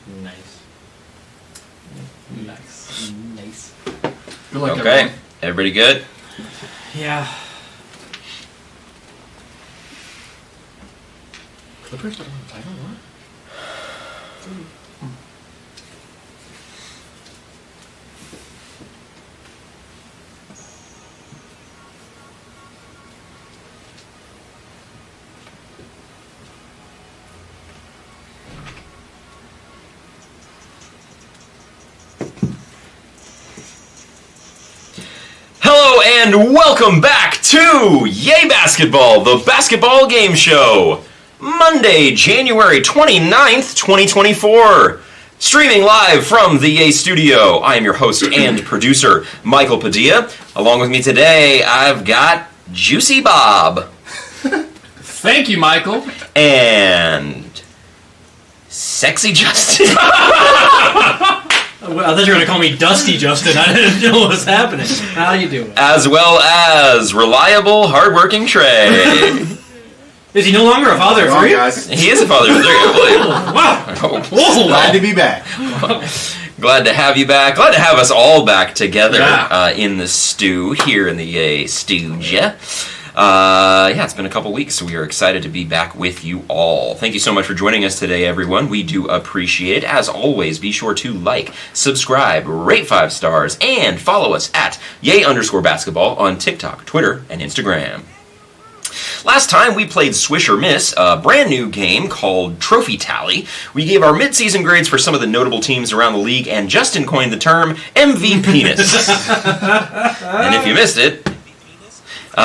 Nice. Good luck, Okay, everyone. everybody good? Yeah. Clippers don't want to title what? Hello and welcome back to Yay Basketball, the basketball game show. Monday, January 29th, 2024. Streaming live from the Yay Studio. I am your host and producer, Michael Padilla. Along with me today, I've got Juicy Bob. Thank you, Michael. And Sexy Justin. Well, I thought you were going to call me Dusty Justin. I didn't know what was happening. How you doing? As well as reliable, hardworking Trey. Is he no longer a father of three? Guys. He is a father of three, I Wow. believe. Glad to be back. Glad to have you back. Glad to have us all back together Yeah. in the stew, here in the Yay Stooge. Yeah, it's been a couple weeks, so we are excited to be back with you all. Thank you so much for joining us today, everyone. We do appreciate it. As always, be sure to like, subscribe, rate 5 stars, and follow us at Yay_basketball on TikTok, Twitter, and Instagram. Last time we played Swish or Miss, a brand new game called Trophy Tally. We gave our mid-season grades for some of the notable teams around the league, and Justin coined the term MVP-ness. And if you missed it, so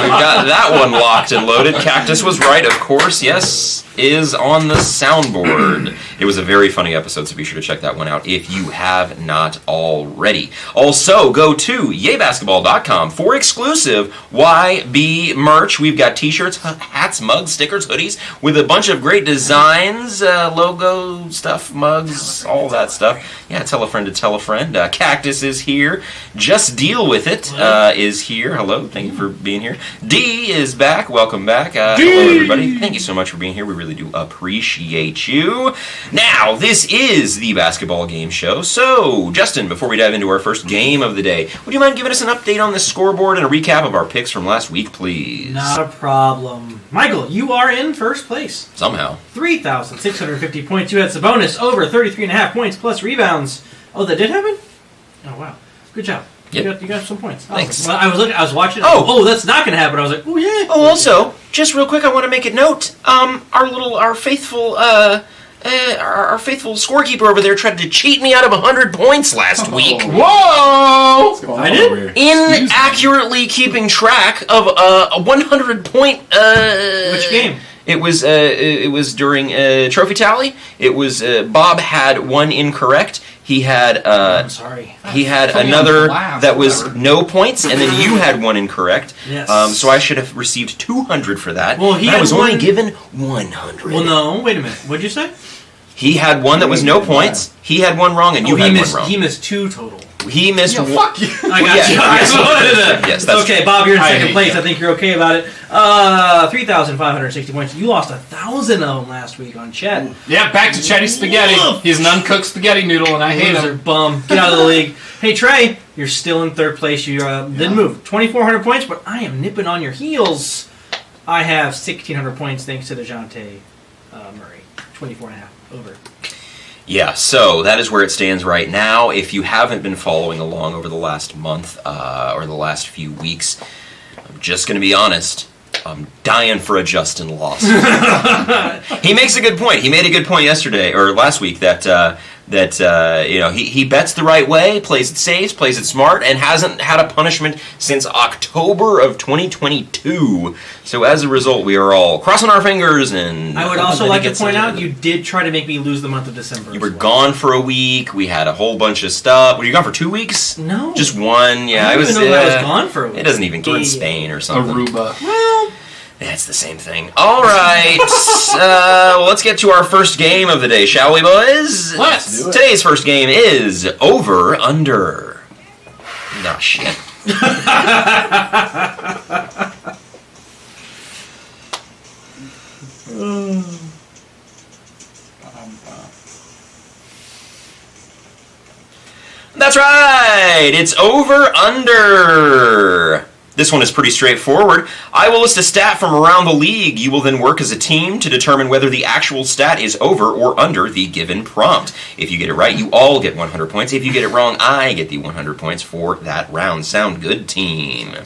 we've got that one locked and loaded. Cactus was right, of course. Yes, is on the soundboard. It was a very funny episode, so be sure to check that one out if you have not already. Also, go to yaybasketball.com for exclusive YB merch. We've got t-shirts, hats, mugs, stickers, hoodies, with a bunch of great designs, logo stuff, mugs, all that stuff. Yeah, tell a friend to tell a friend. Cactus is here. Just Deal With It is here. Hello, thank you for being here. D is back. Welcome back. Hello, everybody. Thank you so much for being here. We really do appreciate you. Now, this is the basketball game show. So, Justin, before we dive into our first game of the day, would you mind giving us an update on the scoreboard and a recap of our picks from last week, please? Not a problem. Michael, you are in first place. Somehow. 3,650 points. You had Sabonis over 33.5 points plus rebounds. Oh, that did happen? Oh, wow. Good job. Yep. You got some points. Thanks. Well, I was watching. Oh, that's not going to happen. I was like, oh yeah. Oh, also, just real quick, I want to make a note. Our faithful scorekeeper over there tried to cheat me out of 100 points last week. Whoa! I did? Inaccurately keeping track of a 100-point. Which game? It was during Trophy Tally. It was Bob had one incorrect. He had I'm sorry. he had Put me on another blast, that was whatever. no points, and then you had one incorrect. Yes. So I should have received 200 for that. Well, he I had was only one- given 100. Well, no. Wait a minute. What'd you say? He had one that was no points. He had one wrong, and you he had missed. one wrong. He missed 2 total. He missed Yeah, one. fuck you. I got Yeah, you. yes. Yes, that's okay, Bob, you're in I second hate place. that. I think you're okay about it. 3,560 points. You lost 1,000 of them last week on Chet. Yeah, back to Chetty Spaghetti. He's an uncooked spaghetti noodle, and I hate Loser, him. bum. Get out of the league. Hey, Trey, you're still in third place. You didn't move. 2,400 points, but I am nipping on your heels. I have 1,600 points thanks to DeJounte Murray. 24.5 over. Yeah, so that is where it stands right now. If you haven't been following along over the last month or the last few weeks, I'm just going to be honest. I'm dying for a Justin loss. He makes a good point. He made a good point yesterday or last week that he bets the right way, plays it safe, plays it smart, and hasn't had a punishment since October of 2022. So as a result, we are all crossing our fingers. And I would also like to point out, you did try to make me lose the month of December. You were gone for a week. We had a whole bunch of stuff. Were you gone for 2 weeks? No. Just one. Yeah, I I don't was. even know that I was gone for a week. It doesn't even go in Yeah. Spain or something. Aruba. Well, It's the same thing. All right, let's get to our first game of the day, shall we, boys? Let's do it. Today's first game is over under. Nah, shit. That's right! It's over-under! This one is pretty straightforward. I will list a stat from around the league. You will then work as a team to determine whether the actual stat is over or under the given prompt. If you get it right, you all get 100 points. If you get it wrong, I get the 100 points for that round. Sound good, team? Are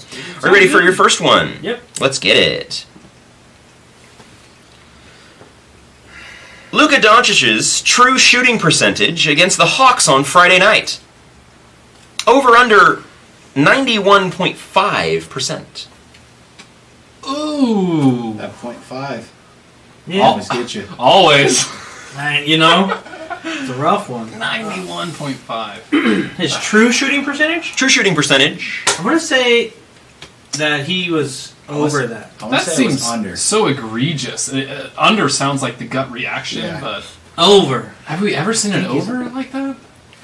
you ready for your first one? Yep. Let's get it. Luka Doncic's true shooting percentage against the Hawks on Friday night. Over-under 91.5%. Ooh. That 0.5. Yeah. Always get you. Always. You know, it's a rough one. 91.5. His true shooting percentage? True shooting percentage. I'm going to say that he was over that. I want That to say it was seems under. so egregious. Under sounds like the gut reaction, Yeah. but Over. have we ever seen an over like that?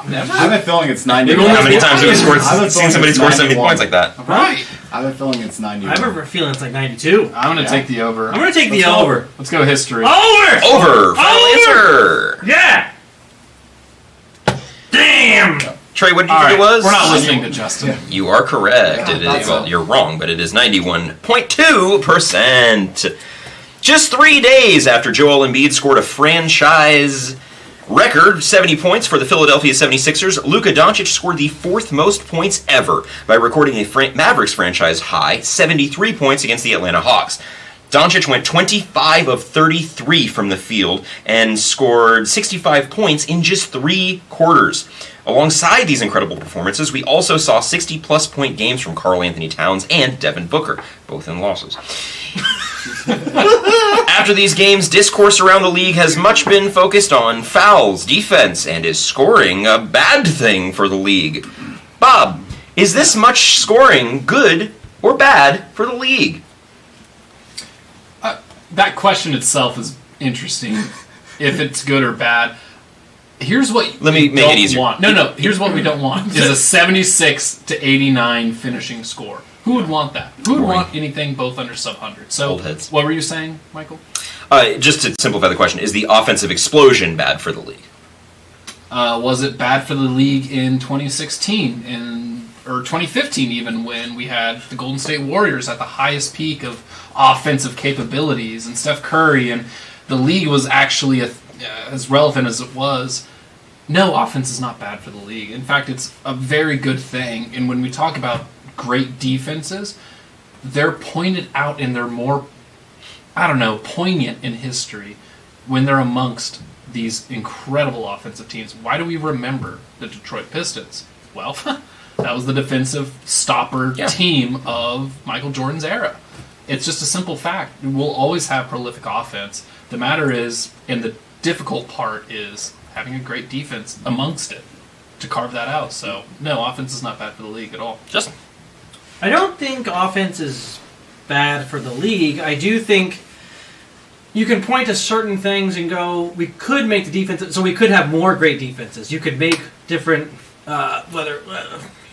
Never. I have a feeling it's 90. How many times have we I have a seen feeling somebody it's score 70 91. points like that? Right. I have a feeling it's 91. I remember feeling it's like 92. I'm gonna Yeah. take the over. I'm going to take the Let's go. over. Let's go history. Over! Over! Final answer! Yeah! Damn! Trey, what did you All think right, it was? we're not listening to Justin. You are correct. Yeah, It that's is, well, all. you're wrong, but it is 91.2%. Just 3 days after Joel Embiid scored a franchise record 70 points for the Philadelphia 76ers, Luka Doncic scored the fourth most points ever by recording a Mavericks franchise high 73 points against the Atlanta Hawks. Doncic went 25 of 33 from the field and scored 65 points in just 3 quarters. Alongside these incredible performances, we also saw 60-plus point games from Karl-Anthony Towns and Devin Booker, both in losses. After these games, discourse around the league has much been focused on fouls, defense, and is scoring a bad thing for the league? Bob, is this much scoring good or bad for the league? That question itself is interesting. If it's good or bad. Here's what Let me we make don't it easier. want. No. Here's what we don't want: is a 76 to 89 finishing score. Who would want that? Who would Boring. want anything both under sub-100? So, Old heads. what were you saying, Michael? Just to simplify the question, is the offensive explosion bad for the league? Was it bad for the league in 2016 or 2015 even, when we had the Golden State Warriors at the highest peak of offensive capabilities and Steph Curry, and the league was actually as relevant as it was? No, offense is not bad for the league. In fact, it's a very good thing. And when we talk about great defenses, they're pointed out and they're more, poignant in history when they're amongst these incredible offensive teams. Why do we remember the Detroit Pistons? Well, that was the defensive stopper team of Michael Jordan's era. It's just a simple fact. We'll always have prolific offense. The matter is, and the difficult part is, having a great defense amongst it to carve that out. So, no, offense is not bad for the league at all. Justin? I don't think offense is bad for the league. I do think you can point to certain things and go, we could make the defense, so we could have more great defenses. You could make different,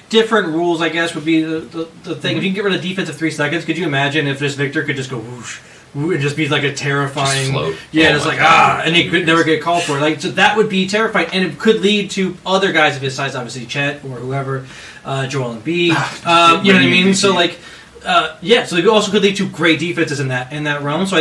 different rules, I guess, would be the thing. If you can get rid of defense of 3 seconds, could you imagine if this Victor could just go whoosh, and just be like a terrifying, Just float. yeah, Oh it's my like God. and he could never get called for. Like, so that would be terrifying, and it could lead to other guys of his size, obviously Chet or whoever, Joel Embiid. You know what I mean? So like, so it also could lead to great defenses in that realm. So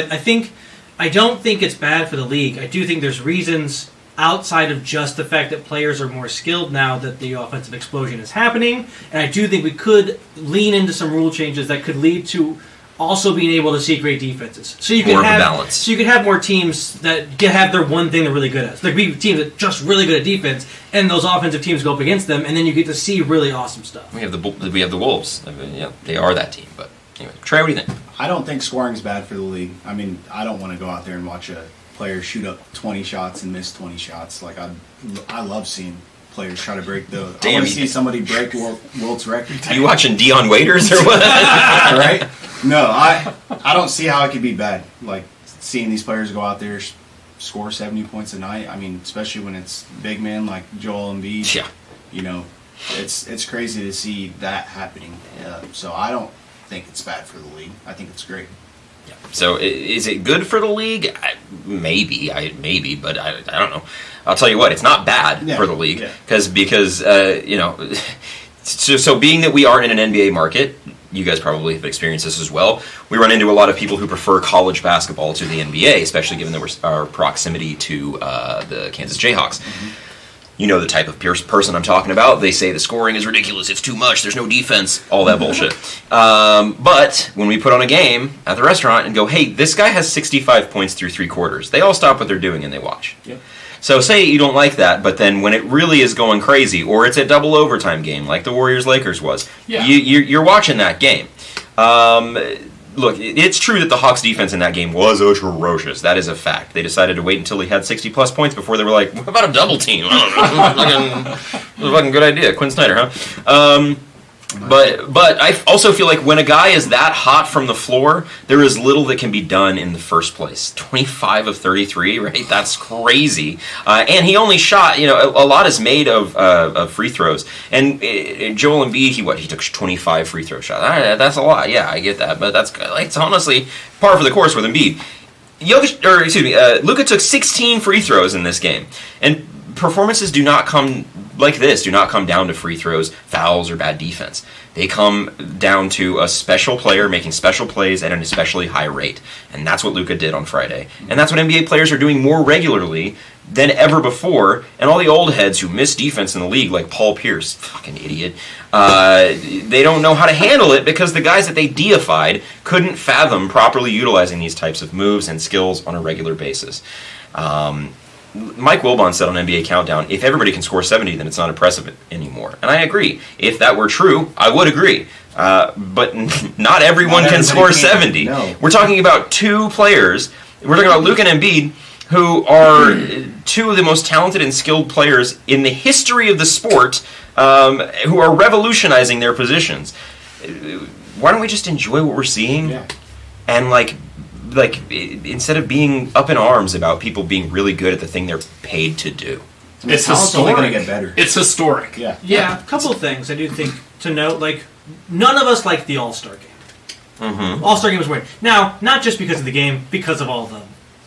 I don't think it's bad for the league. I do think there's reasons outside of just the fact that players are more skilled now that the offensive explosion is happening, and I do think we could lean into some rule changes that could lead to also being able to see great defenses. So you More can of a have balance. So you can have more teams that have their one thing they're really good at. So there could be teams that are just really good at defense, and those offensive teams go up against them, and then you get to see really awesome stuff. We have the Wolves. I mean, yeah, they are that team. But anyway, Trey, what do you think? I don't think scoring's bad for the league. I mean, I don't want to go out there and watch a player shoot up 20 shots and miss 20 shots. Like, I love seeing players try to break the... I Damn, want you to see think- somebody break Wilt's record. Are you watching Dion Waiters or what? Right? No, I don't see how it could be bad. Like, seeing these players go out there, score 70 points a night. I mean, especially when it's big men like Joel Embiid. Yeah. You know, it's crazy to see that happening. So I don't think it's bad for the league. I think it's great. So is it good for the league? Maybe, but I don't know. I'll tell you what, it's not bad for the league because So being that we are in an NBA market, you guys probably have experienced this as well. We run into a lot of people who prefer college basketball to the NBA, especially given our proximity to the Kansas Jayhawks. Mm-hmm. You know the type of person I'm talking about. They say the scoring is ridiculous, it's too much, there's no defense, all that bullshit. But when we put on a game at the restaurant and go, hey, this guy has 65 points through 3 quarters, they all stop what they're doing and they watch. Yep. So say you don't like that, but then when it really is going crazy, or it's a double overtime game like the Warriors-Lakers was, you're watching that game. Look, it's true that the Hawks' defense in that game was atrocious. That is a fact. They decided to wait until he had 60-plus points before they were like, what about a double team? I don't know. Fucking good idea. Quinn Snyder, huh? But I also feel like when a guy is that hot from the floor, there is little that can be done in the first place. 25 of 33, right? That's crazy. And he only shot, a lot is made of free throws. And Joel Embiid, he took 25 free throw shots. That's a lot. Yeah, I get that. But it's honestly par for the course with Embiid. Luka took 16 free throws in this game. And performances do not come down to free throws, fouls, or bad defense. They come down to a special player making special plays at an especially high rate. And that's what Luka did on Friday. And that's what NBA players are doing more regularly than ever before. And all the old heads who miss defense in the league, like Paul Pierce, fucking idiot, they don't know how to handle it because the guys that they deified couldn't fathom properly utilizing these types of moves and skills on a regular basis. Mike Wilbon said on NBA Countdown, if everybody can score 70, then it's not impressive anymore. And I agree. If that were true, I would agree. But not everyone can score 70. No. We're talking about 2 players. We're talking about Luka and Embiid, who are 2 of the most talented and skilled players in the history of the sport, who are revolutionizing their positions. Why don't we just enjoy what we're seeing? Yeah. And instead of being up in arms about people being really good at the thing they're paid to do. It's only going to get better. It's historic. Yeah. A couple of things I do think to note. None of us liked the All-Star game. Mm-hmm. All-Star game was weird. Now, not just because of the game, because of all the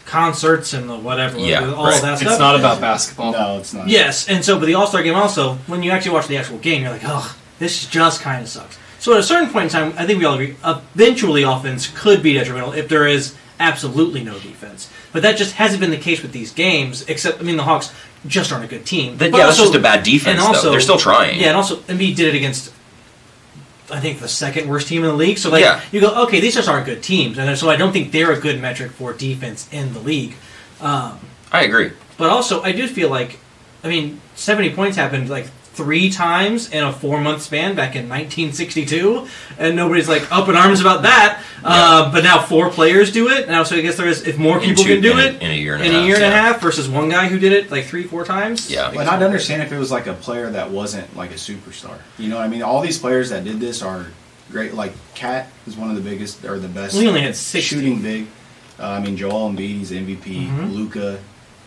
concerts and the whatever, all of that stuff. It's not about basketball. No, it's not. Yes, and so, but the All-Star game also, when you actually watch the actual game, you're like, oh, this just kind of sucks. So at a certain point in time, I think we all agree, eventually offense could be detrimental if there is absolutely no defense. But that just hasn't been the case with these games, except, the Hawks just aren't a good team. That's just a bad defense, though. They're still trying. Yeah, and also, Embiid did it against, I think, the second worst team in the league. So, you go, okay, these just aren't good teams. And so I don't think they're a good metric for defense in the league. I agree. But also, I do feel 70 points happened, 3 times in a 4-month span back in 1962, and nobody's up in arms about that. But now 4 players do it. Now, so I guess if more people can do it in a year and a half versus one guy who did it 3-4 times. Yeah, but I'd understand if it was a player that wasn't a superstar. You know what I mean? All these players that did this are great. Cat is one of the biggest or the best. We only had 6 shooting big. Joel Embiid, he's MVP. Mm-hmm. Luka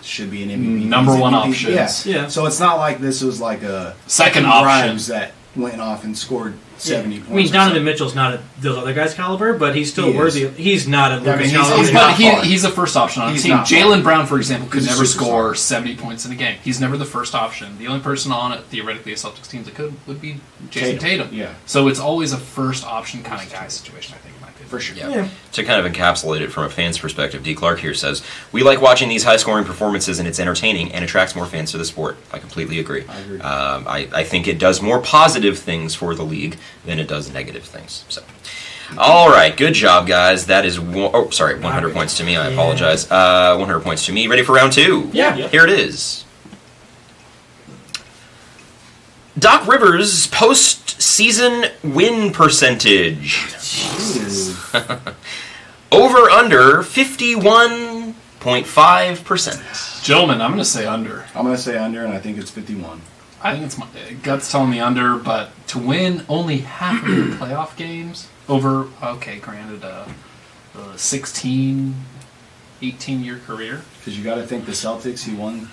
should be an MVP. Number one option. Yeah. So it's not like this was a second option that went off and scored 70 points. Donovan Mitchell's not those other guys' caliber, but he's still worthy. He's not a Luka's caliber. He's a first option on a team. Jaylen Brown, for example, could never score 70 points in a game. He's never the first option. The only person on it, theoretically, a Celtics team that could would be Jason Tatum. Yeah. So it's always a first option kind of guy situation, I think. For sure. Yeah. To kind of encapsulate it from a fan's perspective, D. Clark here says, we like watching these high-scoring performances, and it's entertaining and attracts more fans to the sport. I completely agree. I agree. I think it does more positive things for the league than it does negative things. So, all right, good job, guys. That is 100 points to me. I apologize. 100 points to me. Ready for round 2? Yeah. Here it is. Doc Rivers' post-season win percentage. Over under 51.5%. Gentlemen, I'm going to say under. I'm going to say under, and I think it's 51. I think it's my gut's telling me under, but to win only half of your playoff games over, granted, a 16, 18-year career. Because you got to think the Celtics, he won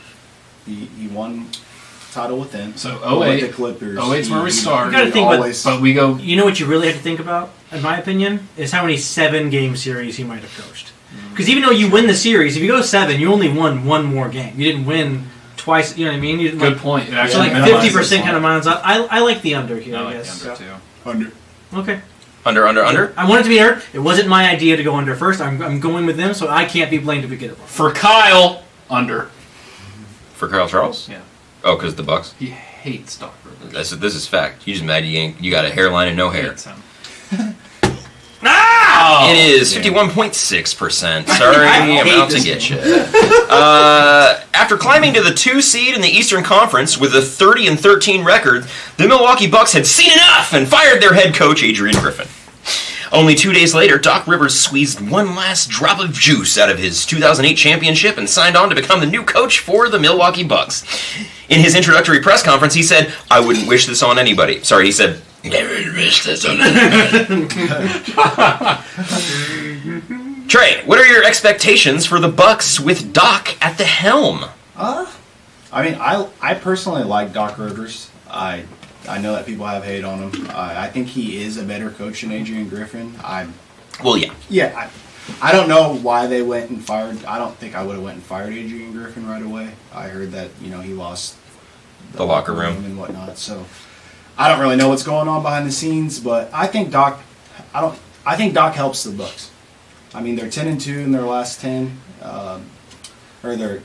title with them. So But with 08. the Clippers. 08's where we start. You gotta think about- But we go. You know what you really have to think about, in my opinion, is how many 7-game series he might have coached. Because even though you win the series, if you go 7, you only won one more game. You didn't win twice. You know what I mean? You didn't Good point. It So actually like minimizes 50% kind of it. miles out. I like the under here. I I like guess. the under too. Under. Okay. Under. I want it to be under. It wasn't my idea to go under first. I'm going with them, so I can't be blamed if we get it wrong. For Kyle, under. For Kyle Charles? Yeah. Oh, because the Bucks. He hates Doc Rivers. This is fact. You just mad you got a hairline and no hair. Hates him. It is 51.6%. Sorry, I'm hate out to this get you. After climbing to the 2 seed in the Eastern Conference with a 30-13 record, the Milwaukee Bucks had seen enough and fired their head coach Adrian Griffin. Only 2 days later, Doc Rivers squeezed one last drop of juice out of his 2008 championship and signed on to become the new coach for the Milwaukee Bucks. In his introductory press conference, he said, "I wouldn't wish this on anybody." Sorry, he said, "Never wish this on anybody." Trey, what are your expectations for the Bucks with Doc at the helm? I mean, I personally like Doc Rivers. I know that people have hate on him. I think he is a better coach than Adrian Griffin. Well, yeah. Yeah, I don't know why they went and fired. I don't think I would have went and fired Adrian Griffin right away. I heard that he lost The locker room and whatnot. So I don't really know what's going on behind the scenes, but I think Doc. I think Doc helps the Bucks. I mean, they're 10-2 in their last 10, or they're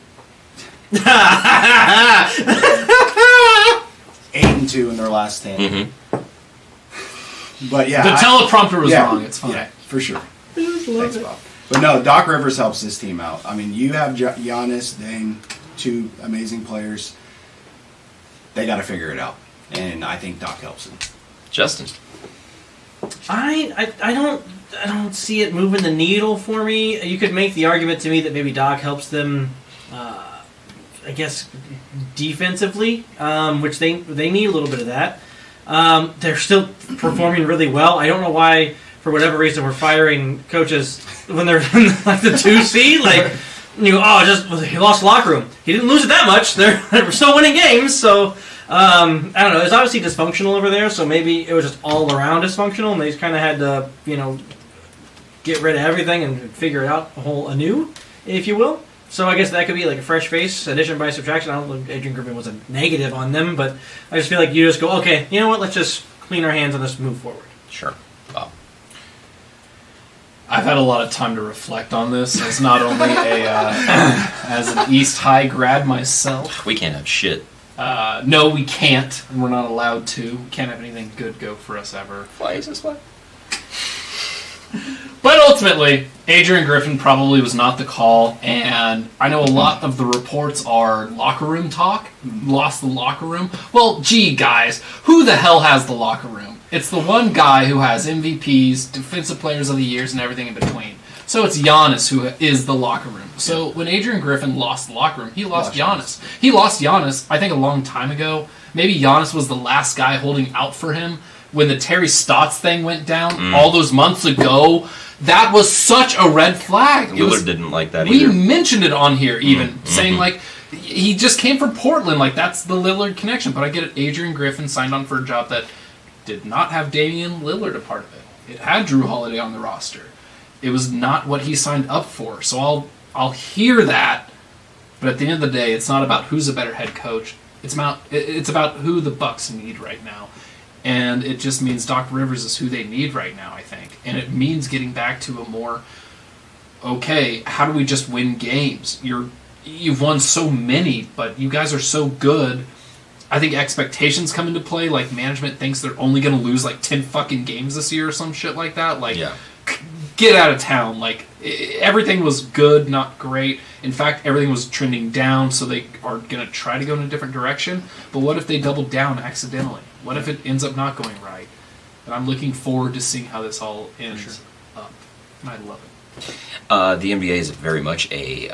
8-2 in their last 10. Mm-hmm. But yeah, The teleprompter was wrong. It's fine. Yeah, for sure. Thanks, Bob. But no, Doc Rivers helps this team out. I mean, you have Giannis, Dame, 2 amazing players. They got to figure it out, and I think Doc helps them. Justin. I don't see it moving the needle for me. You could make the argument to me that maybe Doc helps them, I guess, defensively, which they need a little bit of that. They're still performing really well. I don't know why, for whatever reason, we're firing coaches when they're in like the 2 seed. Like, he lost the locker room. He didn't lose it that much. They're still winning games, so. I don't know. It's obviously dysfunctional over there, so maybe it was just all around dysfunctional, and they just kind of had to, get rid of everything and figure it out anew, if you will. So I guess that could be like a fresh face, addition by subtraction. I don't think Adrian Griffin was a negative on them, but I just feel like you just go, okay, you know what? Let's just clean our hands on this and move forward. Sure. Bob. I've had a lot of time to reflect on this as not only as an East High grad myself. We can't have shit. No, we can't, and we're not allowed to. We can't have anything good go for us ever. Why is this way? But ultimately, Adrian Griffin probably was not the call, and I know a lot of the reports are locker room talk. Lost the locker room. Well, gee, guys, who the hell has the locker room? It's the one guy who has MVPs, Defensive Players of the Years, and everything in between. So it's Giannis who is the locker room. So when Adrian Griffin lost the locker room, he lost Giannis. He lost Giannis, I think, a long time ago. Maybe Giannis was the last guy holding out for him when the Terry Stotts thing went down all those months ago. That was such a red flag. Lillard didn't like that we either. We mentioned it on here even, saying like, he just came from Portland. Like, that's the Lillard connection. But I get it. Adrian Griffin signed on for a job that did not have Damian Lillard a part of it. It had Drew Holiday on the roster. It was not what he signed up for. So I'll hear that, but at the end of the day, it's not about who's a better head coach. It's about who the Bucks need right now, and it just means Doc Rivers is who they need right now, I think, and it means getting back to a more okay. How do we just win games? You've won so many, but you guys are so good. I think expectations come into play. Like, management thinks they're only going to lose like 10 fucking games this year or some shit like that. Like, yeah. Get out of town. Like, everything was good, not great. In fact, everything was trending down, so they are going to try to go in a different direction. But what if they double down accidentally? What if it ends up not going right? And I'm looking forward to seeing how this all ends up. And I love it. The NBA is very much a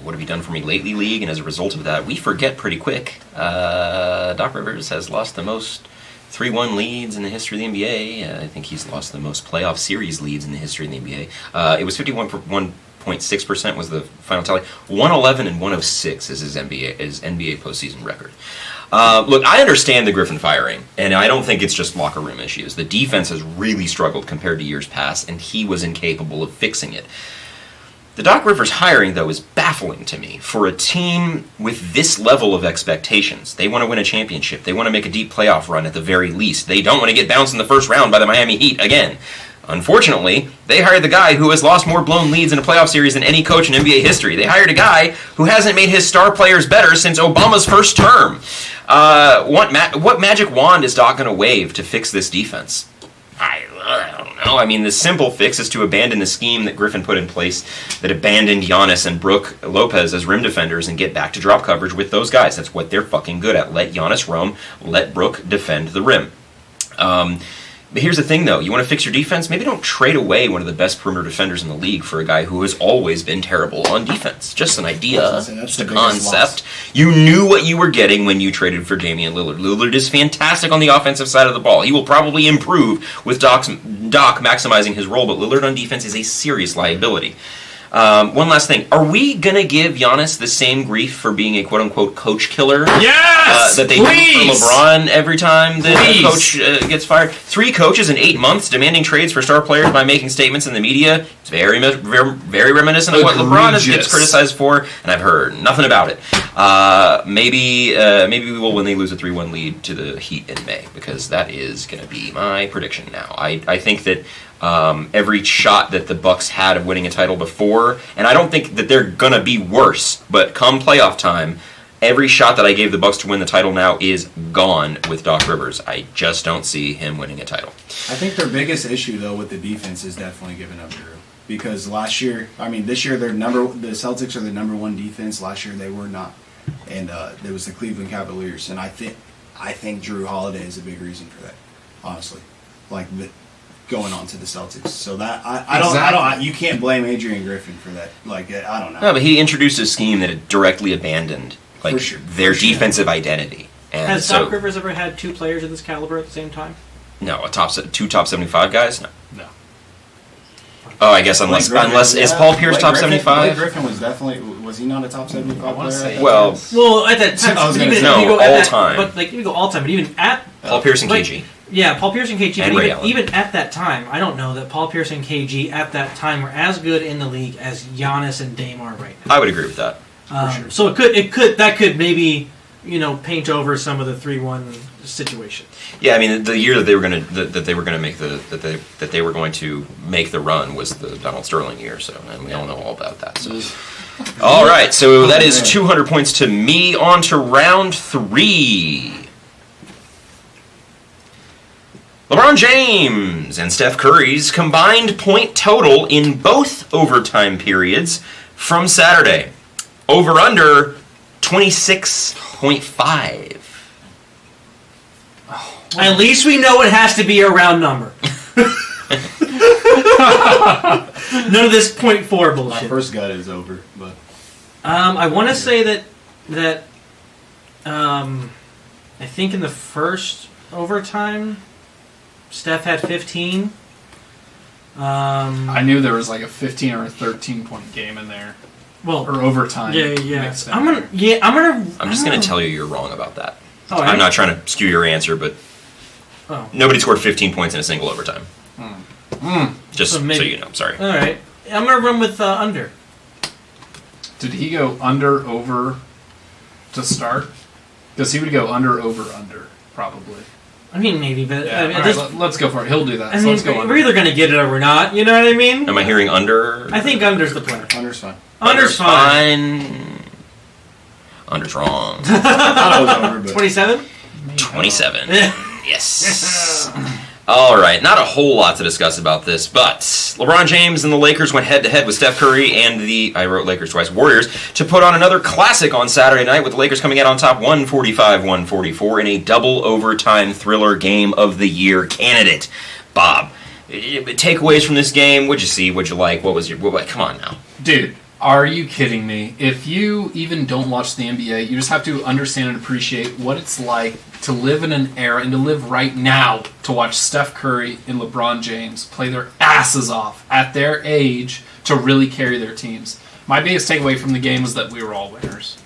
what have you done for me lately league, and as a result of that, we forget pretty quick. Doc Rivers has lost the most 3-1 leads in the history of the NBA. I think he's lost the most playoff series leads in the history of the NBA. It was 51.6% was the final tally. 111 and 106 is his NBA postseason record. Look, I understand the Griffin firing, and I don't think it's just locker room issues. The defense has really struggled compared to years past, and he was incapable of fixing it. The Doc Rivers hiring, though, is baffling to me. For a team with this level of expectations, they want to win a championship. They want to make a deep playoff run at the very least. They don't want to get bounced in the first round by the Miami Heat again. Unfortunately, they hired the guy who has lost more blown leads in a playoff series than any coach in NBA history. They hired a guy who hasn't made his star players better since Obama's first term. What magic wand is Doc going to wave to fix this defense? I don't know. I mean, the simple fix is to abandon the scheme that Griffin put in place that abandoned Giannis and Brook Lopez as rim defenders and get back to drop coverage with those guys. That's what they're fucking good at. Let Giannis roam. Let Brook defend the rim. But here's the thing, though. You want to fix your defense? Maybe don't trade away one of the best perimeter defenders in the league for a guy who has always been terrible on defense. Just an idea. Just a concept. You knew what you were getting when you traded for Damian Lillard. Lillard is fantastic on the offensive side of the ball. He will probably improve with Doc maximizing his role, but Lillard on defense is a serious liability. One last thing. Are we going to give Giannis the same grief for being a quote-unquote coach killer? Yes! That they do for LeBron every time that a coach gets fired? 3 coaches in 8 months demanding trades for star players by making statements in the media. It's very, very reminiscent of what LeBron gets criticized for, and I've heard nothing about it. Maybe we will when they lose a 3-1 lead to the Heat in May, because that is going to be my prediction now. I think that every shot that the Bucks had of winning a title before, and I don't think that they're going to be worse, but come playoff time, every shot that I gave the Bucks to win the title now is gone with Doc Rivers. I just don't see him winning a title. I think their biggest issue, though, with the defense is definitely giving up Drew. Because this year the Celtics are the number 1 defense. Last year they were not. And it was the Cleveland Cavaliers. And I think Drew Holiday is a big reason for that, honestly. Going on to the Celtics. So that I don't you can't blame Adrian Griffin for that. I don't know. No, but he introduced a scheme that had directly abandoned their defensive identity. And has Doc Rivers ever had 2 players of this caliber at the same time? No, 2 top 75 guys? No. No. Oh, I guess unless is Paul Pierce top 75? Blake Griffin was he not a top 75 player? Well, at that time, all time. But you go all time, but even at Paul Pierce and KG. Yeah, Paul Pierce and KG. And even at that time, I don't know that Paul Pierce and KG at that time were as good in the league as Giannis and Dame are right now. I would agree with that. Sure. So that could maybe paint over some of the 3-1 situation. Yeah, I mean the year that they were going to make the run was the Donald Sterling year, so and we all know all about that. So. All right, so that is 200 points to me. On to round 3. LeBron James and Steph Curry's combined point total in both overtime periods from Saturday. Over-under 26.5. At least we know it has to be a round number. None of this 0.4 bullshit. My first gut is over, but I want to say that I think in the first overtime, Steph had 15. I knew there was like a 15 or a 13-point game in there. Well, or overtime. Yeah. I'm just gonna tell you you're wrong about that. Oh, I'm not trying to skew your answer, but nobody scored 15 points in a single overtime. Just so you know. Sorry. All right, I'm gonna run with under. Did he go under over to start? Because he would go under probably. I mean, maybe, but let's go for it. He'll do that. Let's go. We're either gonna get it or we're not. You know what I mean? Am I hearing under? I think under's the play. Under's fine. Under's fine. Under's wrong. I thought it was over, but 27. 27. Yes. All right, not a whole lot to discuss about this, but LeBron James and the Lakers went head-to-head with Steph Curry and I wrote Lakers twice, Warriors, to put on another classic on Saturday night, with the Lakers coming out on top 145-144 in a double overtime thriller game of the year candidate. Bob, takeaways from this game, what'd you see, what'd you like, come on now. Dude, are you kidding me? If you even don't watch the NBA, you just have to understand and appreciate what it's like to live in an era and to live right now to watch Steph Curry and LeBron James play their asses off at their age to really carry their teams. My biggest takeaway from the game was that we were all winners.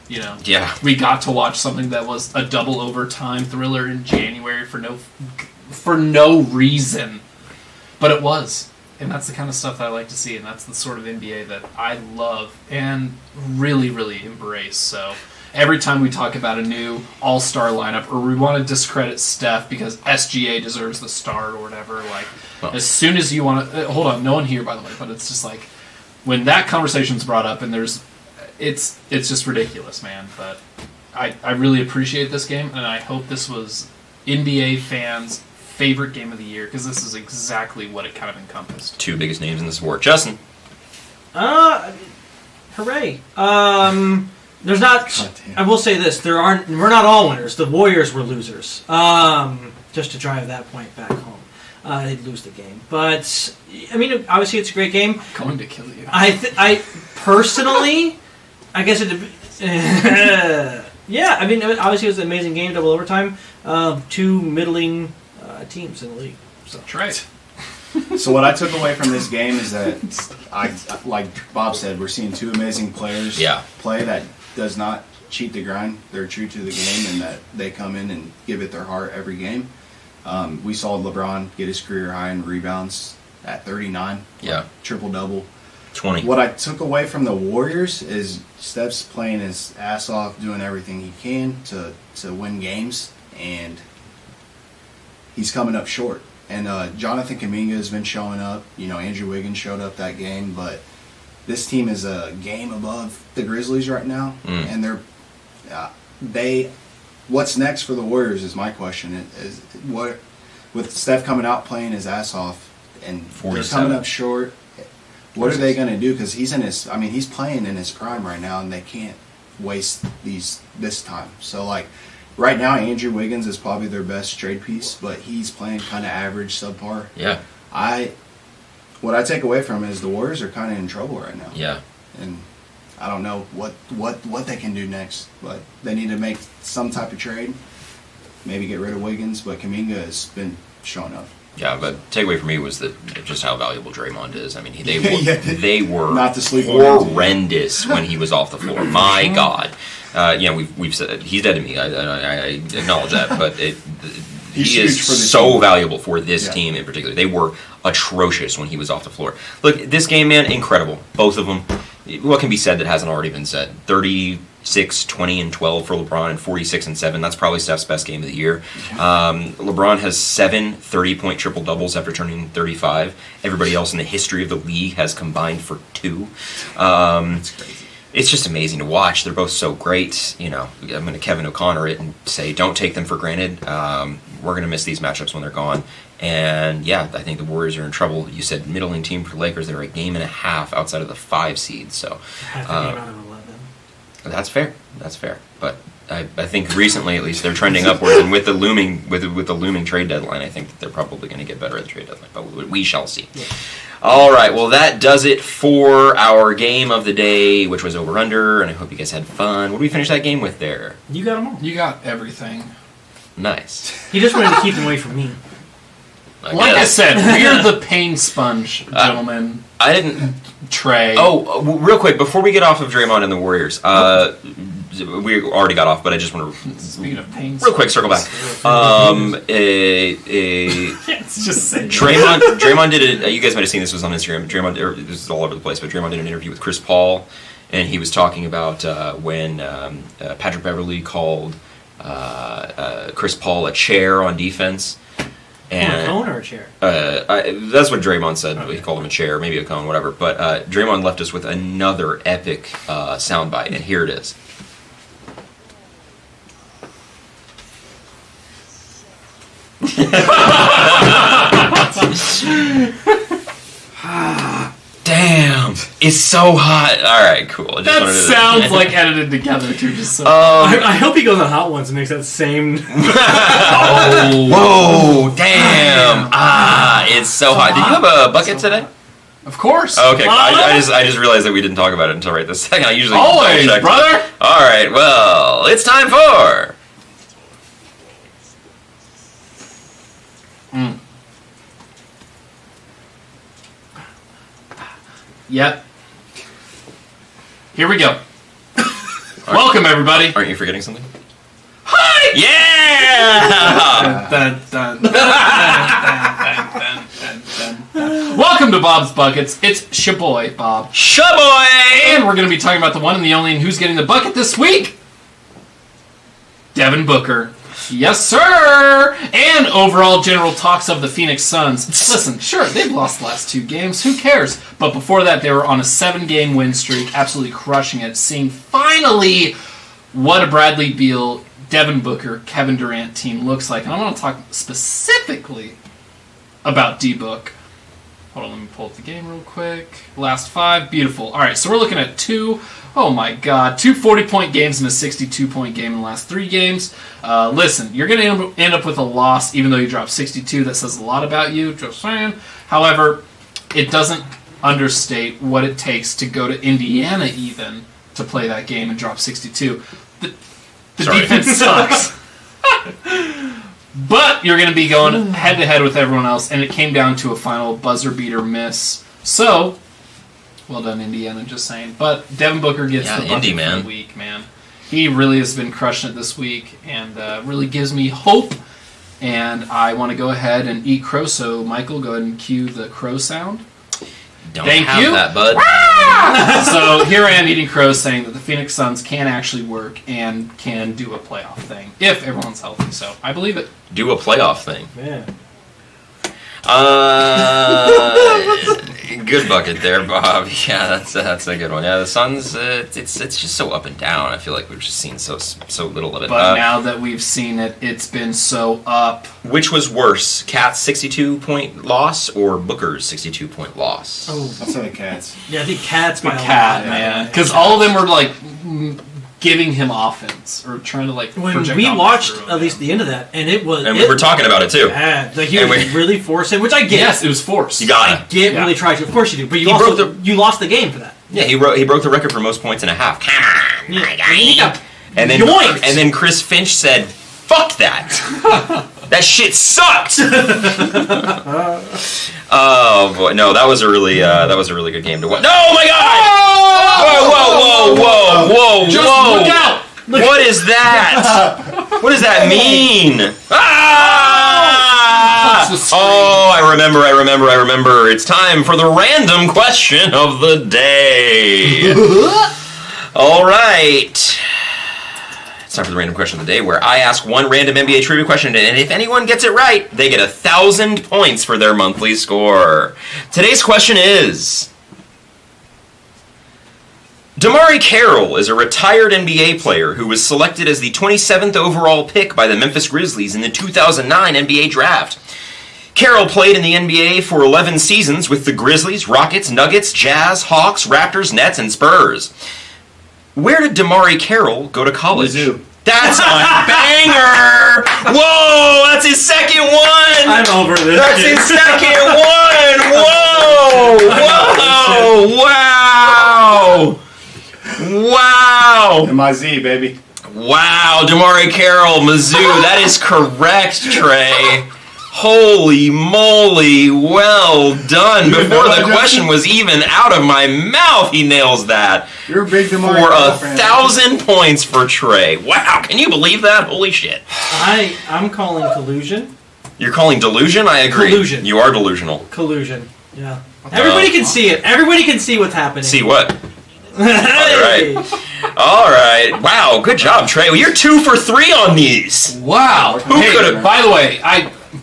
You know, Yeah. we got to watch something that was a double overtime thriller in January for no reason, but it was, and that's the kind of stuff that I like to see, and that's the sort of NBA that I love and really, really embrace. So every time we talk about a new all-star lineup, or we want to discredit Steph because SGA deserves the start or whatever, like as soon as you want to, hold on, no one here by the way, but it's just like when that conversation's brought up, and it's just ridiculous, man. But I really appreciate this game, and I hope this was NBA fans' favorite game of the year, because this is exactly what it kind of encompassed. Two biggest names in the sport. Justin. Hooray. There's not. I will say this: we're not all winners. The Warriors were losers. Just to drive that point back home, they'd lose the game. But I mean, obviously, it's a great game. I'm going to kill you. I personally, I guess it. Yeah, I mean, obviously, it was an amazing game, double overtime. Two middling teams in the league. So That's right. So what I took away from this game is that, like Bob said, we're seeing two amazing players play that does not cheat the grind. They're true to the game, and that they come in and give it their heart every game. We saw LeBron get his career high in rebounds at 39. Yeah. Triple-double. 20. What I took away from the Warriors is Steph's playing his ass off, doing everything he can to win games, and he's coming up short. And Jonathan Kuminga has been showing up. You know, Andrew Wiggins showed up that game, but this team is a game above the Grizzlies right now, and what's next for the Warriors is my question. Is what with Steph coming out playing his ass off and they're coming up short. What are they going to do? Because he's playing in his prime right now, and they can't waste this time. So like. Right now, Andrew Wiggins is probably their best trade piece, but he's playing kind of average, subpar. Yeah. What I take away from it is the Warriors are kind of in trouble right now. Yeah. And I don't know what they can do next, but they need to make some type of trade. Maybe get rid of Wiggins, but Kuminga has been showing up. Yeah, but takeaway for me was that just how valuable Draymond is. I mean, they were not to sleep horrendous when he was off the floor. My God. We've said he's dead to me. I acknowledge that, but he is so valuable for this team in particular. They were atrocious when he was off the floor. Look, this game, man, incredible. Both of them. What can be said that hasn't already been said? 36, 20, and 12 for LeBron, and 46 and 7. That's probably Steph's best game of the year. LeBron has 7 30-point triple-doubles after turning 35. Everybody else in the history of the league has combined for 2. That's crazy. It's just amazing to watch. They're both so great. You know, I'm going to Kevin O'Connor it and say, don't take them for granted. We're going to miss these matchups when they're gone. And, yeah, I think the Warriors are in trouble. You said middling team for Lakers. They're a game and a half outside of the 5 seed. So half a game out of 11. That's fair. That's fair. But I think recently, at least, they're trending upward. And with the looming trade deadline, I think that they're probably going to get better at the trade deadline. But we shall see. Yeah. All right, well, that does it for our game of the day, which was over-under, and I hope you guys had fun. What did we finish that game with there? You got them all. You got everything. Nice. He just wanted to keep them away from me. I said, we're the pain sponge, gentlemen. I didn't... Trey. Oh, real quick, before we get off of Draymond and the Warriors, we already got off, but I just want to... Speaking of pain real quick, circle back. It's just saying. Draymond did it. You guys might have seen this was on Instagram. This is all over the place, but Draymond did an interview with Chris Paul, and he was talking about when Patrick Beverley called Chris Paul a chair on defense. And a cone or a chair? That's what Draymond said. Okay. He called him a chair, maybe a cone, whatever. But Draymond left us with another epic soundbite, and here it is. Damn, it's so hot. All right, cool. That sounds like edited together too. Just so. I hope he goes on Hot Ones and makes that same. Whoa! Damn! It's so hot. Did you have a bucket today? Of course. Okay, I just realized that we didn't talk about it until right this second. I usually always, brother. All right, well, it's time for. Yep. Here we go. Welcome, everybody. Aren't you forgetting something? Hi! Yeah! Dun, dun, dun, dun, dun, dun. Welcome to Bob's Buckets. It's Shaboy, Bob. Shaboy! And we're going to be talking about the one and the only and who's getting the bucket this week. Devin Booker. Yes, sir! And overall general talks of the Phoenix Suns. Listen, sure, they've lost the last 2 games. Who cares? But before that, they were on a 7-game win streak, absolutely crushing it, seeing finally what a Bradley Beal, Devin Booker, Kevin Durant team looks like. And I want to talk specifically about D-Book. Hold on, let me pull up the game real quick. Last 5, beautiful. All right, so we're looking at 2 40-point games and a 62-point game in the last 3 games. Listen, you're going to end up with a loss, even though you dropped 62. That says a lot about you, just saying. However, it doesn't understate what it takes to go to Indiana even to play that game and drop 62. The defense sucks. But you're going to be going head-to-head with everyone else, and it came down to a final buzzer-beater miss. So, well done, Indiana, just saying. But Devin Booker gets the bucket for the week, man. He really has been crushing it this week, and really gives me hope. And I want to go ahead and eat crow, so Michael, go ahead and cue the crow sound. Thank you. That, bud. So here I am eating crow, saying that the Phoenix Suns can actually work and can do a playoff thing if everyone's healthy. So I believe it. Do a playoff thing. Yeah. Good bucket there, Bob. Yeah, that's a good one. Yeah, the Suns, it's just so up and down. I feel like we've just seen so little of it. But now that we've seen it, it's been so up. Which was worse, Cat's 62-point loss or Booker's 62-point loss? Oh, I'll say the Cats. Yeah, I think Cats The by a cat, lot. man. Because all of them were like giving him offense or trying to like When project we offense watched through him, at least the end of that, and it was. And we were talking about it too. Bad. Like he And was really forcing, which I get. Yes, it was forced. You got I it. get Yeah. really try to. Of course you do, but you He also broke you lost the game for that. Yeah, he broke the record for most points in a half. Come on, Yeah. my guy. Yeah. And then Yoinks! and then Chris Finch said, "Fuck that. That shit sucked." Oh boy, no, that was a really good game to watch. No, my God! Whoa! Just look out! What is that? What does that mean? Ah! Oh, I remember. It's time for the random question of the day. All right. It's time for the random question of the day, where I ask one random NBA trivia question, and if anyone gets it right, they get 1,000 points for their monthly score. Today's question is: DeMarre Carroll is a retired NBA player who was selected as the 27th overall pick by the Memphis Grizzlies in the 2009 NBA Draft. Carroll played in the NBA for 11 seasons with the Grizzlies, Rockets, Nuggets, Jazz, Hawks, Raptors, Nets, and Spurs. Where did DeMarre Carroll go to college? Mizzou. That's a banger! Whoa, that's his second one! I'm over this. That's his second one! Whoa! Wow! MIZ, baby. Wow, DeMarre Carroll, Mizzou. That is correct, Trey. Holy moly, well done. Before the question was even out of my mouth, he nails that. You're a big DeMarre For Carroll fan. 1,000 points for Trey. Wow, can you believe that? Holy shit. I'm calling collusion. You're calling delusion? I agree. Collusion. You are delusional. Collusion. Yeah. Everybody can see it. Everybody can see what's happening. See what? Hey! All right. Wow, good job, Trey. Well, you're 2 for 3 on these. Wow. Who could've- By the way,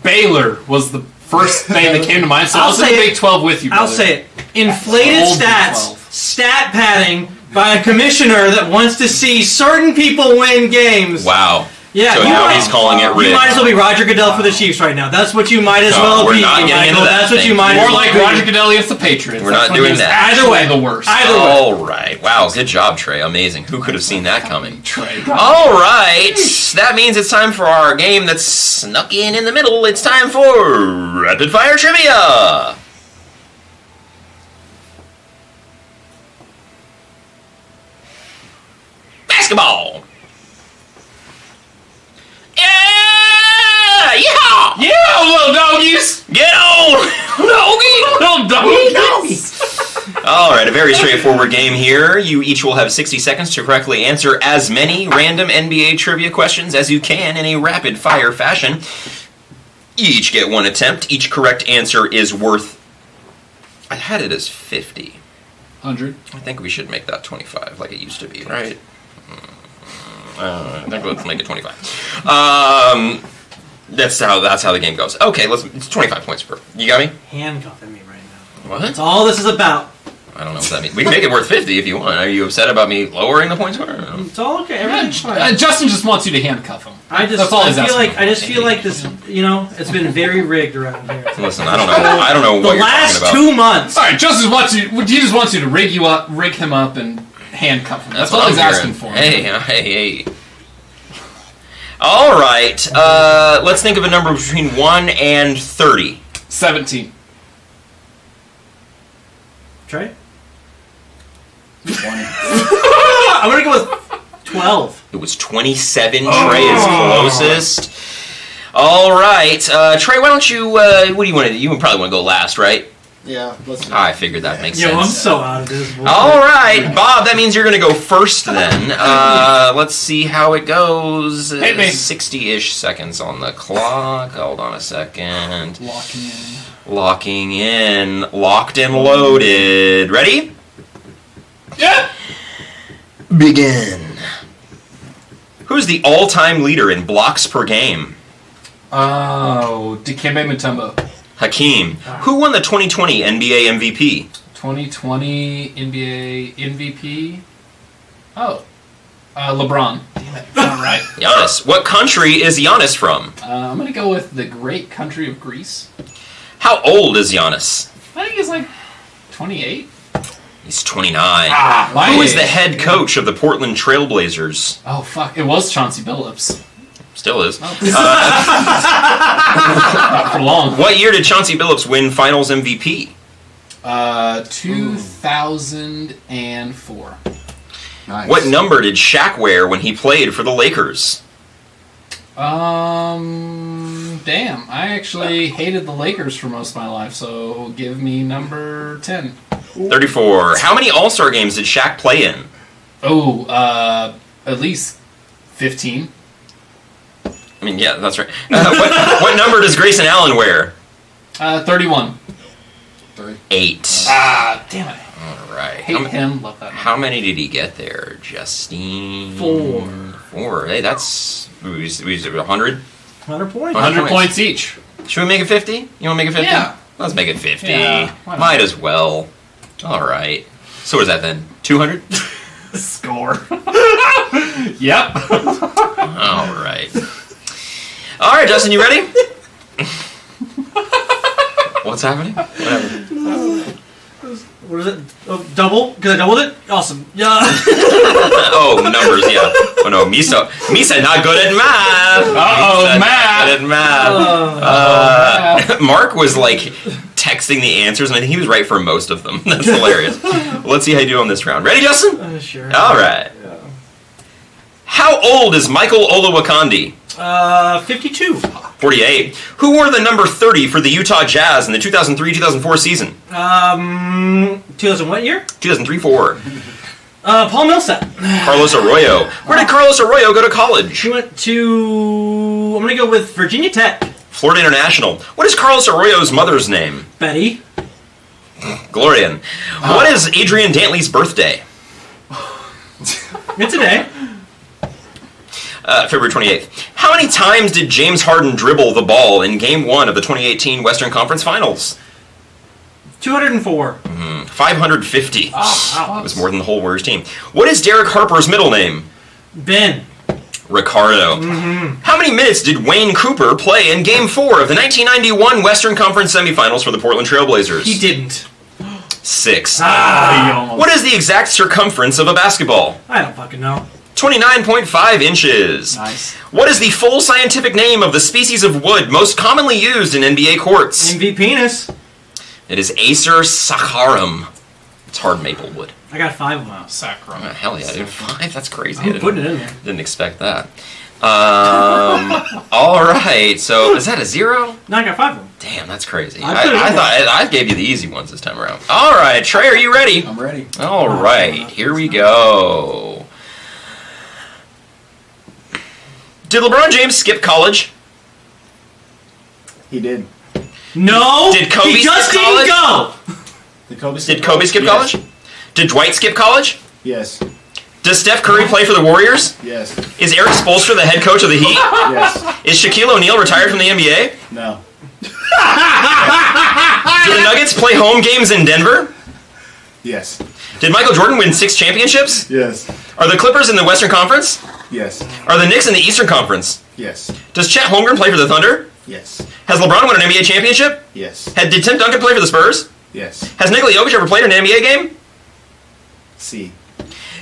Baylor was the first thing that came to mind, so I was in the Big 12 with you, brother. I'll say it. Inflated Old Big stats, 12. stat padding by a commissioner that wants to see certain people win games. Wow. Yeah, So you now might- he's calling it You rigged. might as well be Roger Goodell for the Chiefs right now. That's what you might as No, well we're be. not getting Michael. into that. That's what you Thank might you. as More well like be. Roger Goodell against the Patriots. We're That's not when he doing was that. actually Either way. the worst. Either way. All right. Wow, good job, Trey. Amazing. Who could have seen that coming? Trey. All right. That means it's time for our game that's snuck in the middle. It's time for Rapid Fire Trivia. Basketball. Yeah! Yeah! Yeah, little doggies! Get on! Doggy! Little doggies! All right, a very straightforward game here. You each will have 60 seconds to correctly answer as many random NBA trivia questions as you can in a rapid-fire fashion. You each get one attempt. Each correct answer is worth... I had it as 50. 100. I think we should make that 25, like it used to be, right? I think let's make it 25. That's how the game goes. Okay, it's 25 points per. You got me? Handcuffing me right now. What? That's all this is about. I don't know what that means. We can make it worth 50 if you want. Are you upset about me lowering the points? It's all okay. Everything's fine. Justin just wants you to handcuff him. I feel like this. It's been very rigged around here. Listen, I don't know what you're talking about. The last 2 months. All right, Justin he just wants you to rig him up, and handcuff him. That's all he's asking for. Hey. All right. Let's think of a number between 1 and 30. 17. Trey? 20. I'm going to go with 12. It was 27. Trey is closest. All right. Trey, why don't you... what do you want to do? You probably want to go last, right? Yeah, let's do I figured that makes sense. I'm so out of this. All right, Bob, that means you're going to go first then. Let's see how it goes. Hit me. 60-ish seconds on the clock. Hold on a second. Locking in. Locked and loaded. Ready? Yeah! Begin. Who's the all-time leader in blocks per game? Oh, Dikembe Mutombo. Hakeem. Who won the 2020 NBA MVP? 2020 NBA MVP? Oh. LeBron. Damn it. All right. Giannis. What country is Giannis from? I'm going to go with the great country of Greece. How old is Giannis? I think he's like 28. He's 29. Who is the head coach of the Portland Trailblazers? Oh, fuck. It was Chauncey Billups. Still is. Not for long. What year did Chauncey Billups win Finals MVP? 2004. Nice. What number did Shaq wear when he played for the Lakers? Damn. I actually hated the Lakers for most of my life, so give me number 10. 34. How many All-Star games did Shaq play in? Oh, at least 15. I mean, yeah, that's right. What number does Grayson Allen wear? 31. 8. Damn it. All right. Hate him, love that. How many did he get there, Justine? 4. Hey, that's... We 100? 100 points. 100 points each. Should we make it 50? You want to make it 50? Yeah. Let's make it 50. Yeah, Might as well. All right. So what is that then? 200? Score. Yep. All right. All right, Justin, you ready? What's happening? What happened? What is it? Oh, double? Because I doubled it? Awesome. Yeah. Oh, numbers, yeah. Oh, no, Misa not good at math. Uh-oh, math. Good at math. Mark was, like, texting the answers, and I think he was right for most of them. That's hilarious. Let's see how you do on this round. Ready, Justin? Sure. All right. Yeah. How old is Michael Olowokandi? 52. 48. Who wore the number 30 for the Utah Jazz in the 2003-2004 season? 2000 what year? 2003-04. Paul Millsap. Carlos Arroyo. Where did Carlos Arroyo go to college? He went to... I'm going to go with Virginia Tech. Florida International. What is Carlos Arroyo's mother's name? Betty. Glorian. What is Adrian Dantley's birthday? It's a day. February 28th. How many times did James Harden dribble the ball in Game 1 of the 2018 Western Conference Finals? 204. 550. Wow. It was more than the whole Warriors team. What is Derek Harper's middle name? Ben. Ricardo. How many minutes did Wayne Cooper play in Game 4 of the 1991 Western Conference semifinals for the Portland Trailblazers? He didn't. 6. Almost. What is the exact circumference of a basketball? I don't fucking know. 29.5 inches. Nice. What is the full scientific name of the species of wood most commonly used in NBA courts? MV penis. It is Acer saccharum. It's hard maple wood. I got 5 of them out. Sacrum. Oh, hell yeah, dude. 5? That's crazy. I'm putting it in there. Didn't expect that. All right, so is that a 0? No, I got 5 of them. Damn, that's crazy. I put it I in thought I gave you the easy ones this time around. All right, Trey, are you ready? I'm ready. All right, here we go. Did LeBron James skip college? He did. No! Did Kobe he just skip didn't college? go! Did Kobe skip college? Did Dwight skip college? Yes. Does Steph Curry play for the Warriors? Yes. Is Eric Spoelstra the head coach of the Heat? Yes. Is Shaquille O'Neal retired from the NBA? No. Do the Nuggets play home games in Denver? Yes. Did Michael Jordan win 6 championships? Yes. Are the Clippers in the Western Conference? Yes. Are the Knicks in the Eastern Conference? Yes. Does Chet Holmgren play for the Thunder? Yes. Has LeBron won an NBA championship? Yes. Did Tim Duncan play for the Spurs? Yes. Has Nikola Jokic ever played in an NBA game? C.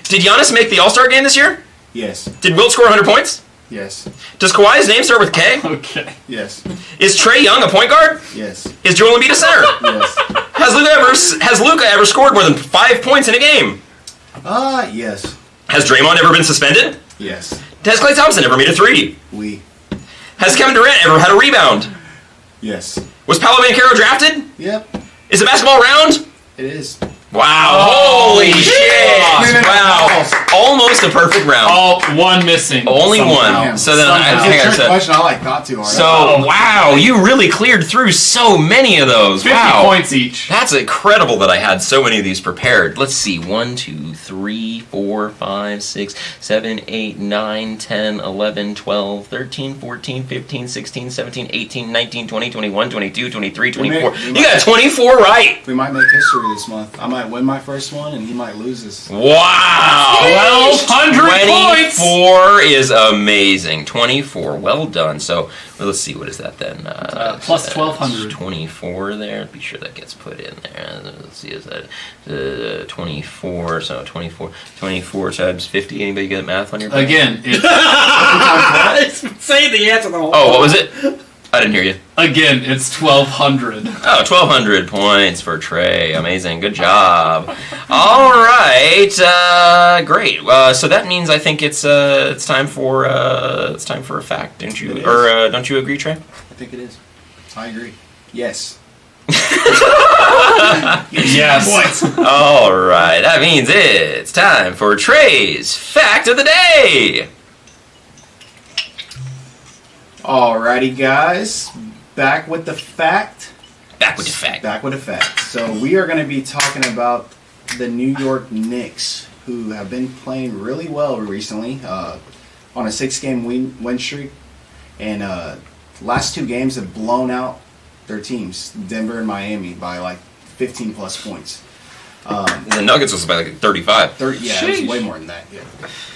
Did Giannis make the All-Star game this year? Yes. Did Wilt score 100 points? Yes. Does Kawhi's name start with K? Okay. Yes. Is Trae Young a point guard? Yes. Is Joel Embiid a center? Yes. Has Luka ever scored more than 5 points in a game? Yes. Has Draymond ever been suspended? Yes. Has Klay Thompson ever made a 3? We. Has Kevin Durant ever had a rebound? Yes. Was Paolo Banchero drafted? Yep. Is the basketball round? It is. Wow. Holy shit. Wow. Almost a perfect round. Oh, one missing. Only somehow. one. So then I It's think a I trick said. question. I thought too hard. So, wow, you really cleared through so many of those. 50 Wow. points each. That's incredible that I had so many of these prepared. Let's see. 1, 2, 3, 4, 5, 6, 7, 8, 9, 10, 11, 12, 13, 14, 15, 16, 17, 18, 19, 20, 21, 22, 23, 24. You got 24 right. we might make history this month. I might win my first one, and he might lose his. Wow. 1,200 points. 24 is amazing. 24. Well done. So, well, let's see. What is that then? Plus 1,200. 24 there. Be sure that gets put in there. Let's see. Is that 24? So 24 times 50. Anybody get math on your brain? Again, it's Say the answer the whole Oh, what was it? I didn't hear you. 1,200. Oh, 1,200 points for Trey. Amazing. Good job. All right. Great. So that means I think it's time for a fact, don't you? It is. Or don't you agree, Trey? I think it is. I agree. Yes. Yes. All right. That means it's time for Trey's fact of the day. Alrighty, guys. Back with the fact. Back with the fact. Back with a fact. So we are going to be talking about the New York Knicks, who have been playing really well recently, on a 6-game win streak, and last 2 games have blown out their teams, Denver and Miami, by like 15 plus points. The Nuggets was about like 35. 30, yeah, it Sheesh. was way more than that. Yeah.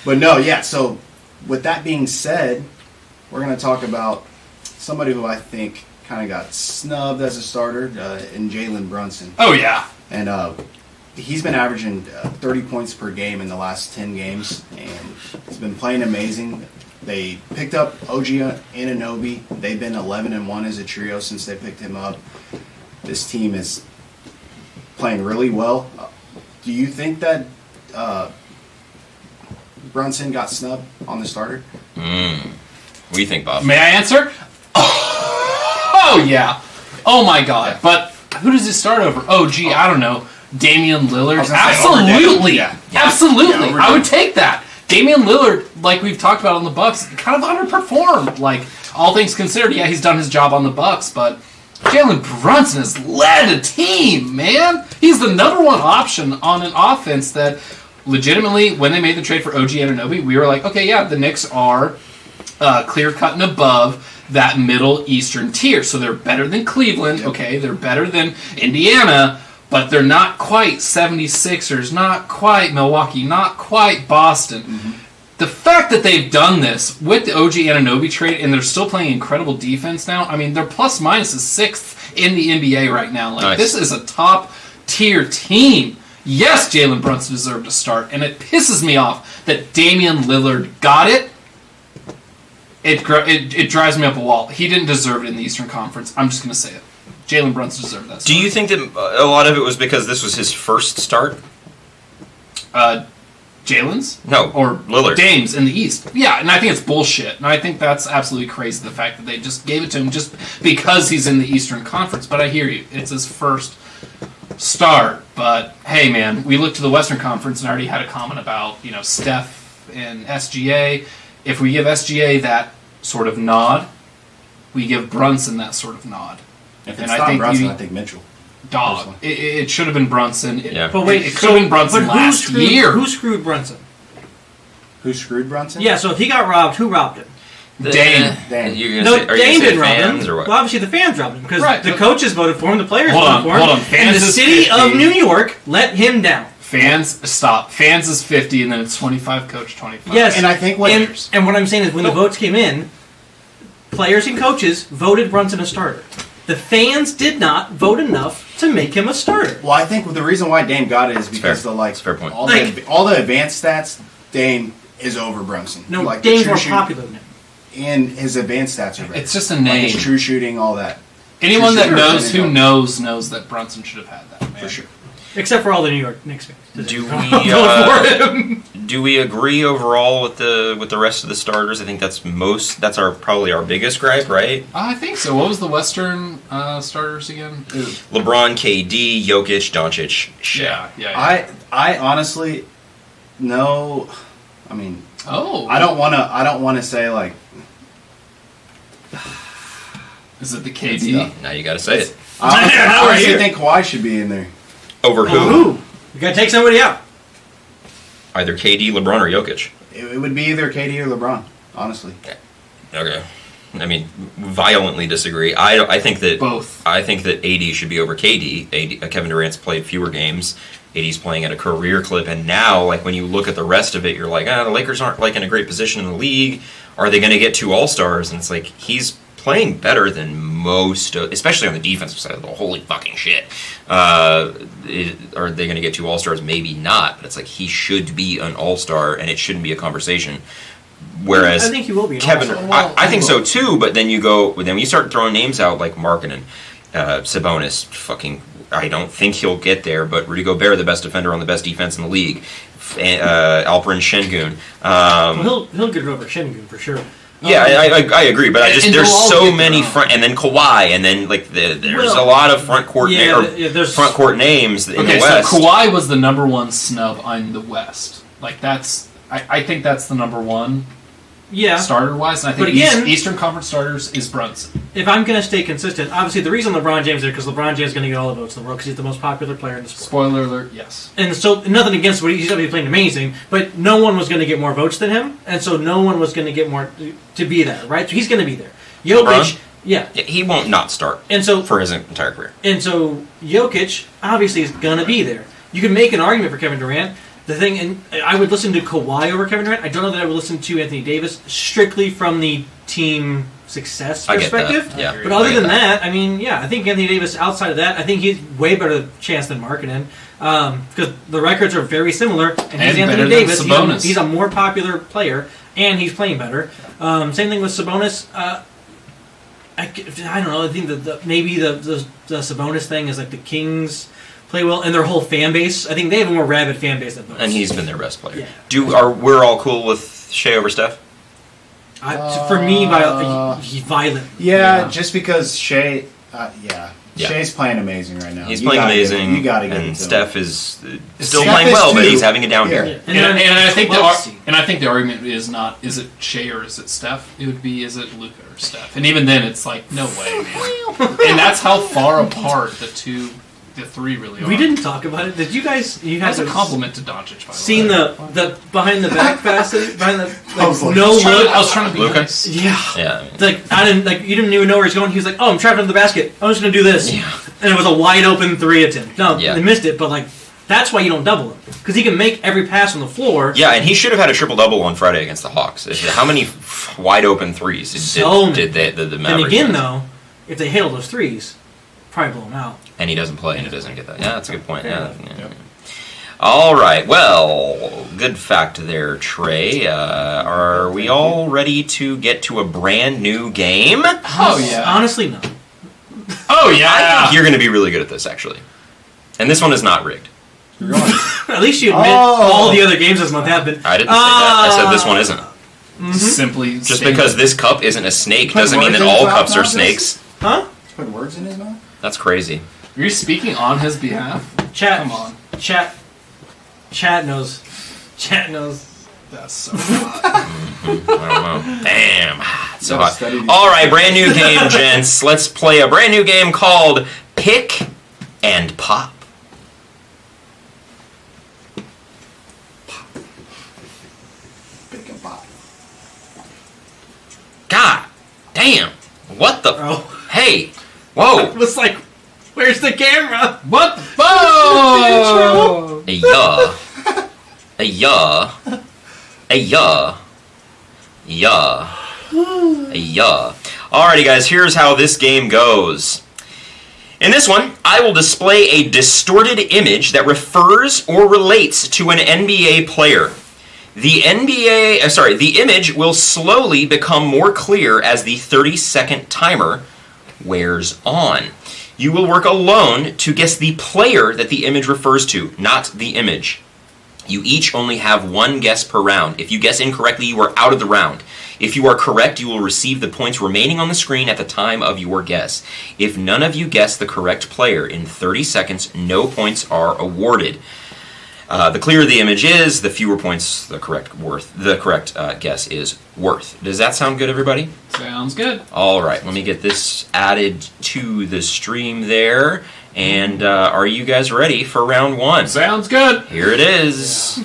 But no, yeah. So with that being said, we're going to talk about somebody who I think kind of got snubbed as a starter in Jalen Brunson. Oh, yeah. And he's been averaging 30 points per game in the last 10 games, and he's been playing amazing. They picked up OG Anunoby. They've been 11-1 as a trio since they picked him up. This team is playing really well. Do you think that Brunson got snubbed on the starter? What do you think, Bob? May I answer? Oh, yeah. Oh, my God. Yeah. But who does he start over? Oh, gee, I don't know. Damian Lillard? I was gonna say over Absolutely. Damian. Yeah. Absolutely. Yeah, over I would Damian. take that. Damian Lillard, like we've talked about on the Bucks, kind of underperformed. Like, all things considered, yeah, he's done his job on the Bucks, but Jalen Brunson has led a team, man. He's the number one option on an offense that legitimately, when they made the trade for OG Anunoby, we were like, okay, yeah, the Knicks are clear-cut and above that Middle Eastern tier. So they're better than Cleveland, okay, they're better than Indiana, but they're not quite 76ers, not quite Milwaukee, not quite Boston. Mm-hmm. The fact that they've done this with the OG Anunoby trade and they're still playing incredible defense now, I mean, their plus-minus is 6th in the NBA right now. Like, Nice. This is a top-tier team. Yes, Jalen Brunson deserved to start, and it pisses me off that Damian Lillard got it. It drives me up a wall. He didn't deserve it in the Eastern Conference. I'm just going to say it. Jalen Brunson deserved that start. Do you think that a lot of it was because this was his first start? Jalen's? No, Or Lillard. Dame's in the East. Yeah, and I think it's bullshit. And I think that's absolutely crazy, the fact that they just gave it to him just because he's in the Eastern Conference. But I hear you. It's his first start. But, hey, man, we looked to the Western Conference and I already had a comment about, Steph and SGA. If we give SGA that sort of nod, we give Brunson that sort of nod. If it's And not Brunson, I think Mitchell. Dog. It should have been Brunson. Yeah. But wait, it could have been Brunson last year. Who screwed Brunson? Who screwed Brunson? Yeah, so if he got robbed, who robbed him? Dame. You're No, gonna say, are you Dame gonna say didn't rob fans him. or what? Well, obviously the fans robbed him because Right, the but- coaches voted for him, the players Hold voted on, for him, hold on. and Fans the is city 50. of New York let him down. Fans is 50, and then it's 25 coach, 25. Yes, And I think and what I'm saying is when the votes came in, players and coaches voted Brunson a starter. The fans did not vote enough to make him a starter. Well, I think the reason why Dame got it is because fair. the It's a fair point. all the advanced stats, Dame is over Brunson. No, like the Dame's true more shoot- popular than him. and his advanced stats are better. It's just a Like name. his true shooting, all that. Anyone True that shooter, knows and who all. knows that Brunson should have had that, man. For sure. Except for all the New York Knicks fans. Do we Vote for him. do we agree overall with the rest of the starters? I think that's probably our biggest gripe, right? I think so. What was the Western starters again? LeBron, KD, Jokic, Doncic, Shaq. Yeah. I honestly, no. I mean, Oh. I don't want to say like. Is it the It's KD? tough. Now you got to say it. I honestly here. think Kawhi should be in there. Over who? Who? You gotta take somebody out. Either KD, LeBron, or Jokic. It would be either KD or LeBron. Honestly, Okay. I mean, violently disagree. I think that Both. I think that AD should be over KD. Kevin Durant's played fewer games. AD's playing at a career clip, and now, like when you look at the rest of it, you're like, the Lakers aren't like in a great position in the league. Are they going to get 2 All-Stars? And it's like he's playing better than most, especially on the defensive side of the holy fucking shit. Are they going to get 2 All-Stars? Maybe not, but it's like he should be an All-Star, and it shouldn't be a conversation. Whereas I think he will be. Kevin, Also. I think so too. But then when you start throwing names out like Markkanen, Sabonis, fucking, I don't think he'll get there. But Rudy Gobert, the best defender on the best defense in the league, Alperen Şengün. Well, he'll get it over Şengün for sure. Yeah, I agree, but And there's they'll all so get many their own. front, and then Kawhi, and then like there's Well, a lot of front court there's front court names in Okay, the West. so Kawhi was the number 1 snub in the West. Like I think that's the number 1 yeah. starter wise, and I think But again- Eastern Conference starters is Brunson. If I'm going to stay consistent, obviously the reason LeBron James is there because LeBron James is going to get all the votes in the world because he's the most popular player in the sport. Spoiler alert, yes. And so nothing against what he's going to be playing amazing, but no one was going to get more votes than him, and so no one was going to get more to be there, right? So he's going to be there. Jokic, LeBron? yeah. Yeah, he won't not start And so for his entire career. Jokic obviously is going to be there. You can make an argument for Kevin Durant. The thing, and I would listen to Kawhi over Kevin Durant. I don't know that I would listen to Anthony Davis strictly from the team success I get that. perspective. Yeah. But other than that, I mean, yeah, I think Anthony Davis, outside of that, I think he's way better chance than Markkanen because the records are very similar, and he's And better Anthony than Davis. Sabonis. He's a more popular player, and he's playing better. Same thing with Sabonis. I don't know. I think that maybe the Sabonis thing is like the Kings play well, and their whole fan base. I think they have a more rabid fan base than most. And he's been their best player. Yeah. We're all cool with Shea over Steph? For me, he's violent. yeah, just because Shea, Yeah. Shay's playing amazing right now. He's You playing gotta give amazing, it- you got to give it and to him. Steph is still Steph playing is well, but too. he's having a down year. Yeah. And I think the the argument is not is it Shea or is it Steph? It would be is it Luka or Steph? And even then, it's like no way, man. And that's how far apart the three really are. We didn't talk about it. Did you guys? You That's guys a compliment to Doncic. By the seen way. the behind the back passes behind the I was like, no look? I was trying to be Luka? nice. Yeah. Yeah. It's like I didn't like you didn't even know where he's going. He was like, "Oh, I'm trapped under the basket. I'm just gonna do this." Yeah. And it was a wide open 3 attempt. No, Yeah. they missed it, but like that's why you don't double him because he can make every pass on the floor. Yeah, and he should have had a triple-double on Friday against the Hawks. How many wide-open threes did the Mavericks? And again, miss? though, if they hit all those threes, probably blow him out. And he doesn't play, and he doesn't get that. Yeah, that's a good point. Yeah. All right. Well, good fact there, Trey. Are we all ready to get to a brand new game? Oh yeah. Honestly, no. Oh I yeah. think you're going to be really good at this, actually. And this one is not rigged. You're going. At least you admit all the other games this month have been. I didn't say that. I said this one isn't. Simply Just stating- because this cup isn't a snake doesn't mean words that in his all mouth cups now, are Jess? snakes. Huh? Put words in his mouth? That's crazy. Are you speaking on his behalf? Chat. Come on. Chat knows. Chat knows. That's so hot. I don't know. Damn. It's so Gotta hot. study these All right, brand new game, gents. Let's play a brand new game called Pick and Pop. Pick and pop. God damn. What the? Oh. Hey. Whoa. It was like, where's the camera? What? Oh! A yeah. A yeah. A yeah. Yeah. A yeah. Alrighty, guys, here's how this game goes. In this one, I will display a distorted image that refers or relates to an NBA player. The image will slowly become more clear as the 30-second timer wears on. You will work alone to guess the player that the image refers to, not the image. You each only have one guess per round. If you guess incorrectly, you are out of the round. If you are correct, you will receive the points remaining on the screen at the time of your guess. If none of you guess the correct player in 30 seconds, no points are awarded. The clearer the image is, the fewer points the correct guess is worth. Does that sound good, everybody? Sounds good. All right, let me get this added to the stream there. And are you guys ready for round one? Sounds good. Here it is.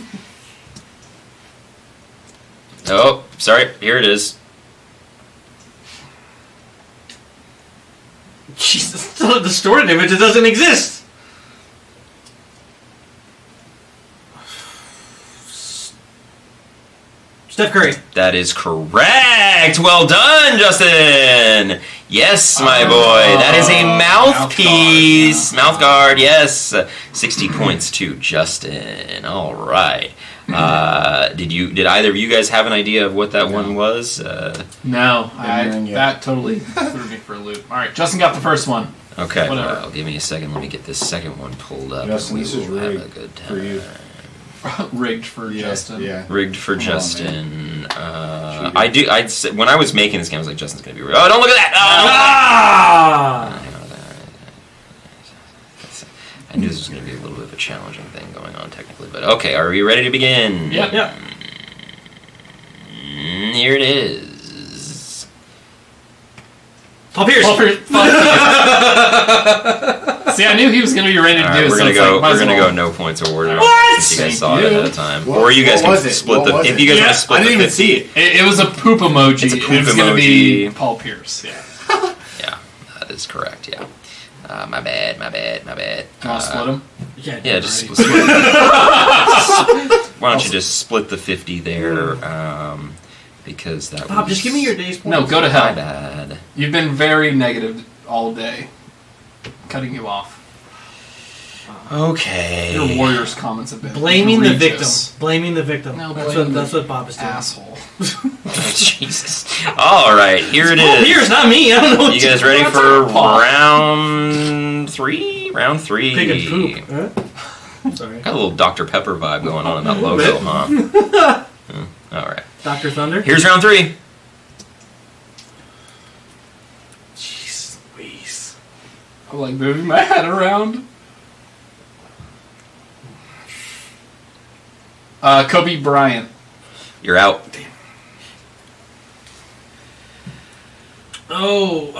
Oh, sorry. Here it is. Jesus, it's still a distorted image. It doesn't exist. Steph Curry. That is correct. Well done, Justin. Yes, my boy. That is a mouthpiece. Mouth guard, yes. 60 points to Justin. All right. Did either of you guys have an idea of what that one was? No, Didn't ring that totally threw me for a loop. All right, Justin got the first one. Okay. Whatever. Well, give me a second. Let me get this second one pulled up. Justin, and this we is will have a rigged good time. for you. Rigged for Justin. Yeah. Rigged for Come on, Justin. Cheater. I'd say, when I was making this game, I was like, Justin's gonna be rigged. Oh, don't look at that! Ah! I knew this was gonna be a little bit of a challenging thing going on technically, but okay. Are we ready to begin? Yep. Yep. Here it is. Paul Pierce. Paul Pierce. See, I knew he was going to be ready to All do right, it. we're so gonna it's go. like, might We're as gonna well. go no points awarded. What? Since you guys Thank saw it you. ahead of time, What- or you guys what can was it? split What the. was If it? you guys Yeah, want to split I didn't the even see it. It was a poop emoji. It's a poop It was going to be emoji. Paul Pierce. Yeah. Yeah, that is correct. Yeah. My bad. Do you want to split him? Yeah, Yeah, just already. split. Why don't you just split the 50 there? Because that. Bob, was, just give me your day's points. No, go to My hell. bad. You've been very negative all day. Cutting you off. Okay. Your Warriors comments have been Blaming the victim. egregious. Blaming the victim. No, that's blaming what the Bob is doing. Asshole. Jesus. All right, here it Paul is. Pierce, not me. I don't know. What You guys ready for Paul. round 3? Round 3. Pig and poop. Huh? Sorry. Got a little Dr. Pepper vibe going on in that logo, bit. huh? All right. Dr. Thunder. Here's round 3. Jeez Louise. I'm like moving my head around. Kobe Bryant. You're out. Lou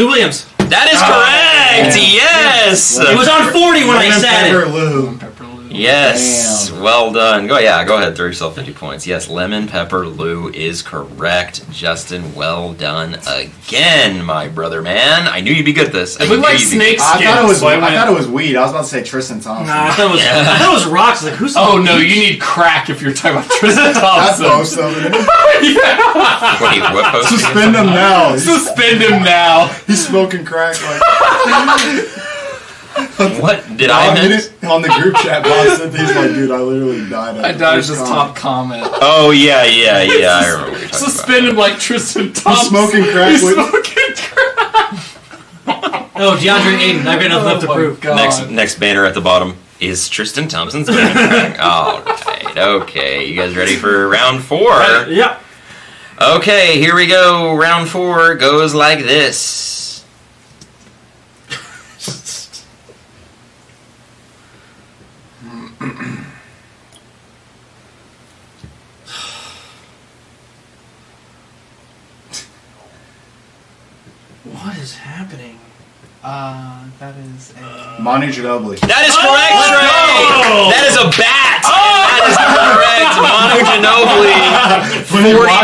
Williams. That is correct. Yes. It was on 40 when I said it. Lou. Pepper Lou. Yes. Damn. Well done. Go ahead. Throw yourself 50 points. Yes, lemon pepper Lou is correct. Justin, well done again, my brother man. I knew you'd be good at this. It looked like snake I skin. thought it was. so I went- thought it was weed. I was about to say Tristan Thompson. Nah, I thought it was rocks. Like who's? Oh no, you need crack if you're talking about Tristan That's Thompson. most of it. Wait, what post? Suspend him now. Suspend him now. He's smoking crack. Like, What did I miss? On the group chat, Bob said he's like, dude, I literally died. I dodged his top comment. Oh yeah. I remember what you're talking Suspend him like Tristan Thompson. He's smoking crack. He's with, smoking crack. Oh, DeAndre Ayton. I've got nothing left to Oh my prove. God. about. Next banner at the bottom. is Tristan Thompson's backpack. All right. Okay. You guys ready for round 4? Yep. Okay, here we go. Round 4 goes like this. What is happening? That is a... Manu Ginobili. That is correct, Trey! That is a bat! That is correct. Manu Ginobili.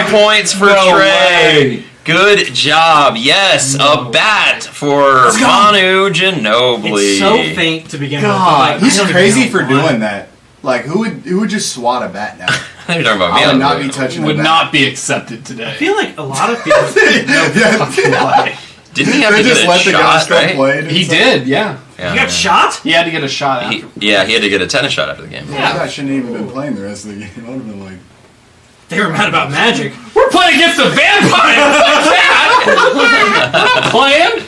40 points for Trey. Way. Good job. Yes, a bat for Manu Ginobili. It's so faint to begin God, with. he's I don't crazy even for know why. doing that. Like, who would just swat a bat now? You're talking about me. I would I'm not doing be it. touching a Would bat. not be accepted today. I feel like a lot of people. Yeah. Didn't he have They to just get a let the guy shot, still right? play it. He did, yeah. Yeah, You got shot? He had to get a shot after. he had to get a tennis shot after the game. Yeah. I shouldn't even been playing the rest of the game. I would have been like, They were mad about Magic. We're playing against the vampires! We're not playing!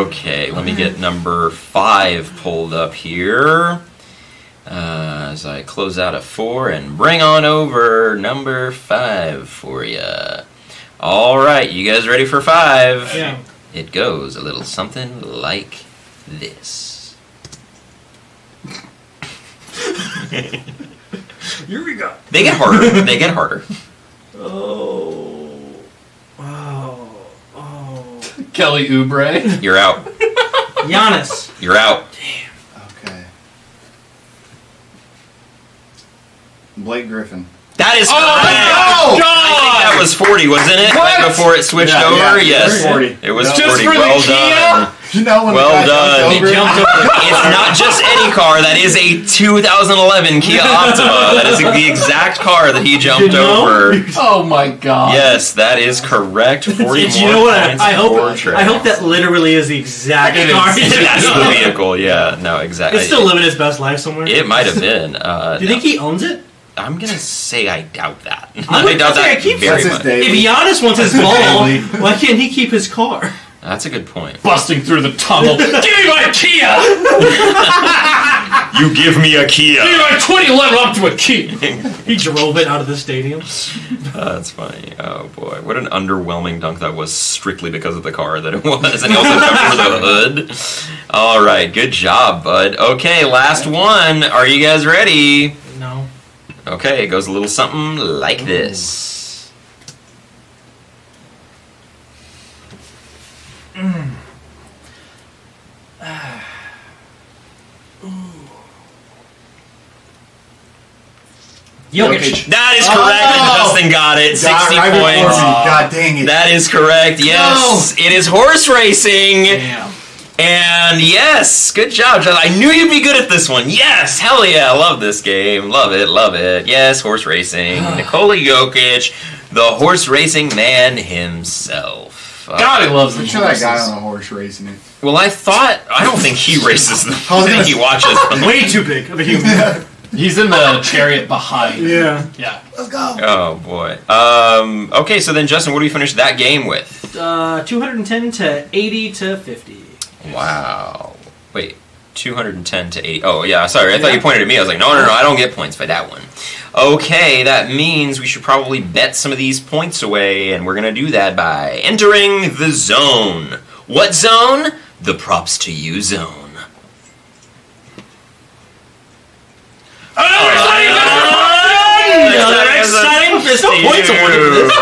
Okay, let me get number 5 pulled up here. As I close out a 4 and bring on over number 5 for you. All right, you guys ready for 5? Yeah. It goes a little something like this. Here we go. They get harder. They get harder. Oh. Kelly Oubre. You're out. Giannis. You're out. okay. Blake Griffin. That is Oh, correct. no! I think that was 40, wasn't it? What? Right before it switched Yeah, over? yeah, Yes. 40. It was Just 40. for the Well Kia? done. You know when Well the guy done. jumped over He jumped over. It's not just any car. That is a 2011 Kia Optima. That is the exact car that he jumped You know? over. Oh my god. Yes, that is correct. 40 It's, more you know what? points I for hope. Trey. I hope that literally is the exact It car. is. That's the vehicle. Yeah, no, exactly. It's still living his best life somewhere. It might have been. Do you think he owns it? I'm gonna say I doubt that. I would- doubt I that keep- very That's his much. daily. If Giannis wants his ball, why can't he keep his car? That's a good point. Busting through the tunnel. Give me my Kia! You give me a Kia. Give me my 2011 up to a Kia! He drove it out of the stadium. That's funny. Oh boy, what an underwhelming dunk that was, strictly because of the car that it was, and he also jumped over the hood. All right, good job, bud. Okay, last one. Are you guys ready? No. Okay, it goes a little something like this. Jokic. That is correct, and Justin got it. 60 right before me. points. God dang it. That is correct. Yes, it is horse racing. Damn. And yes, good job, John. I knew you'd be good at this one. Yes, hell yeah, love this game. Love it, love it. Yes, horse racing. Nikola Jokic, the horse racing man himself. God, he loves the Picture that guy on a horse racing it. Well, I don't think he races them. I was I think gonna he watches them. Way too big of a human. He's in the chariot behind. Yeah. Yeah. Let's go. Oh, boy. Okay, so then, Justin, what do we finish that game with? 210 to 80 to 50. Wow. Wait, 210 to 80. Oh, yeah, sorry. I thought you pointed at me. I was like, no, I don't get points for that one. Okay, that means we should probably bet some of these points away, and we're going to do that by entering the zone. What zone? The props to you zone. Another exciting fist. No points awarded for this.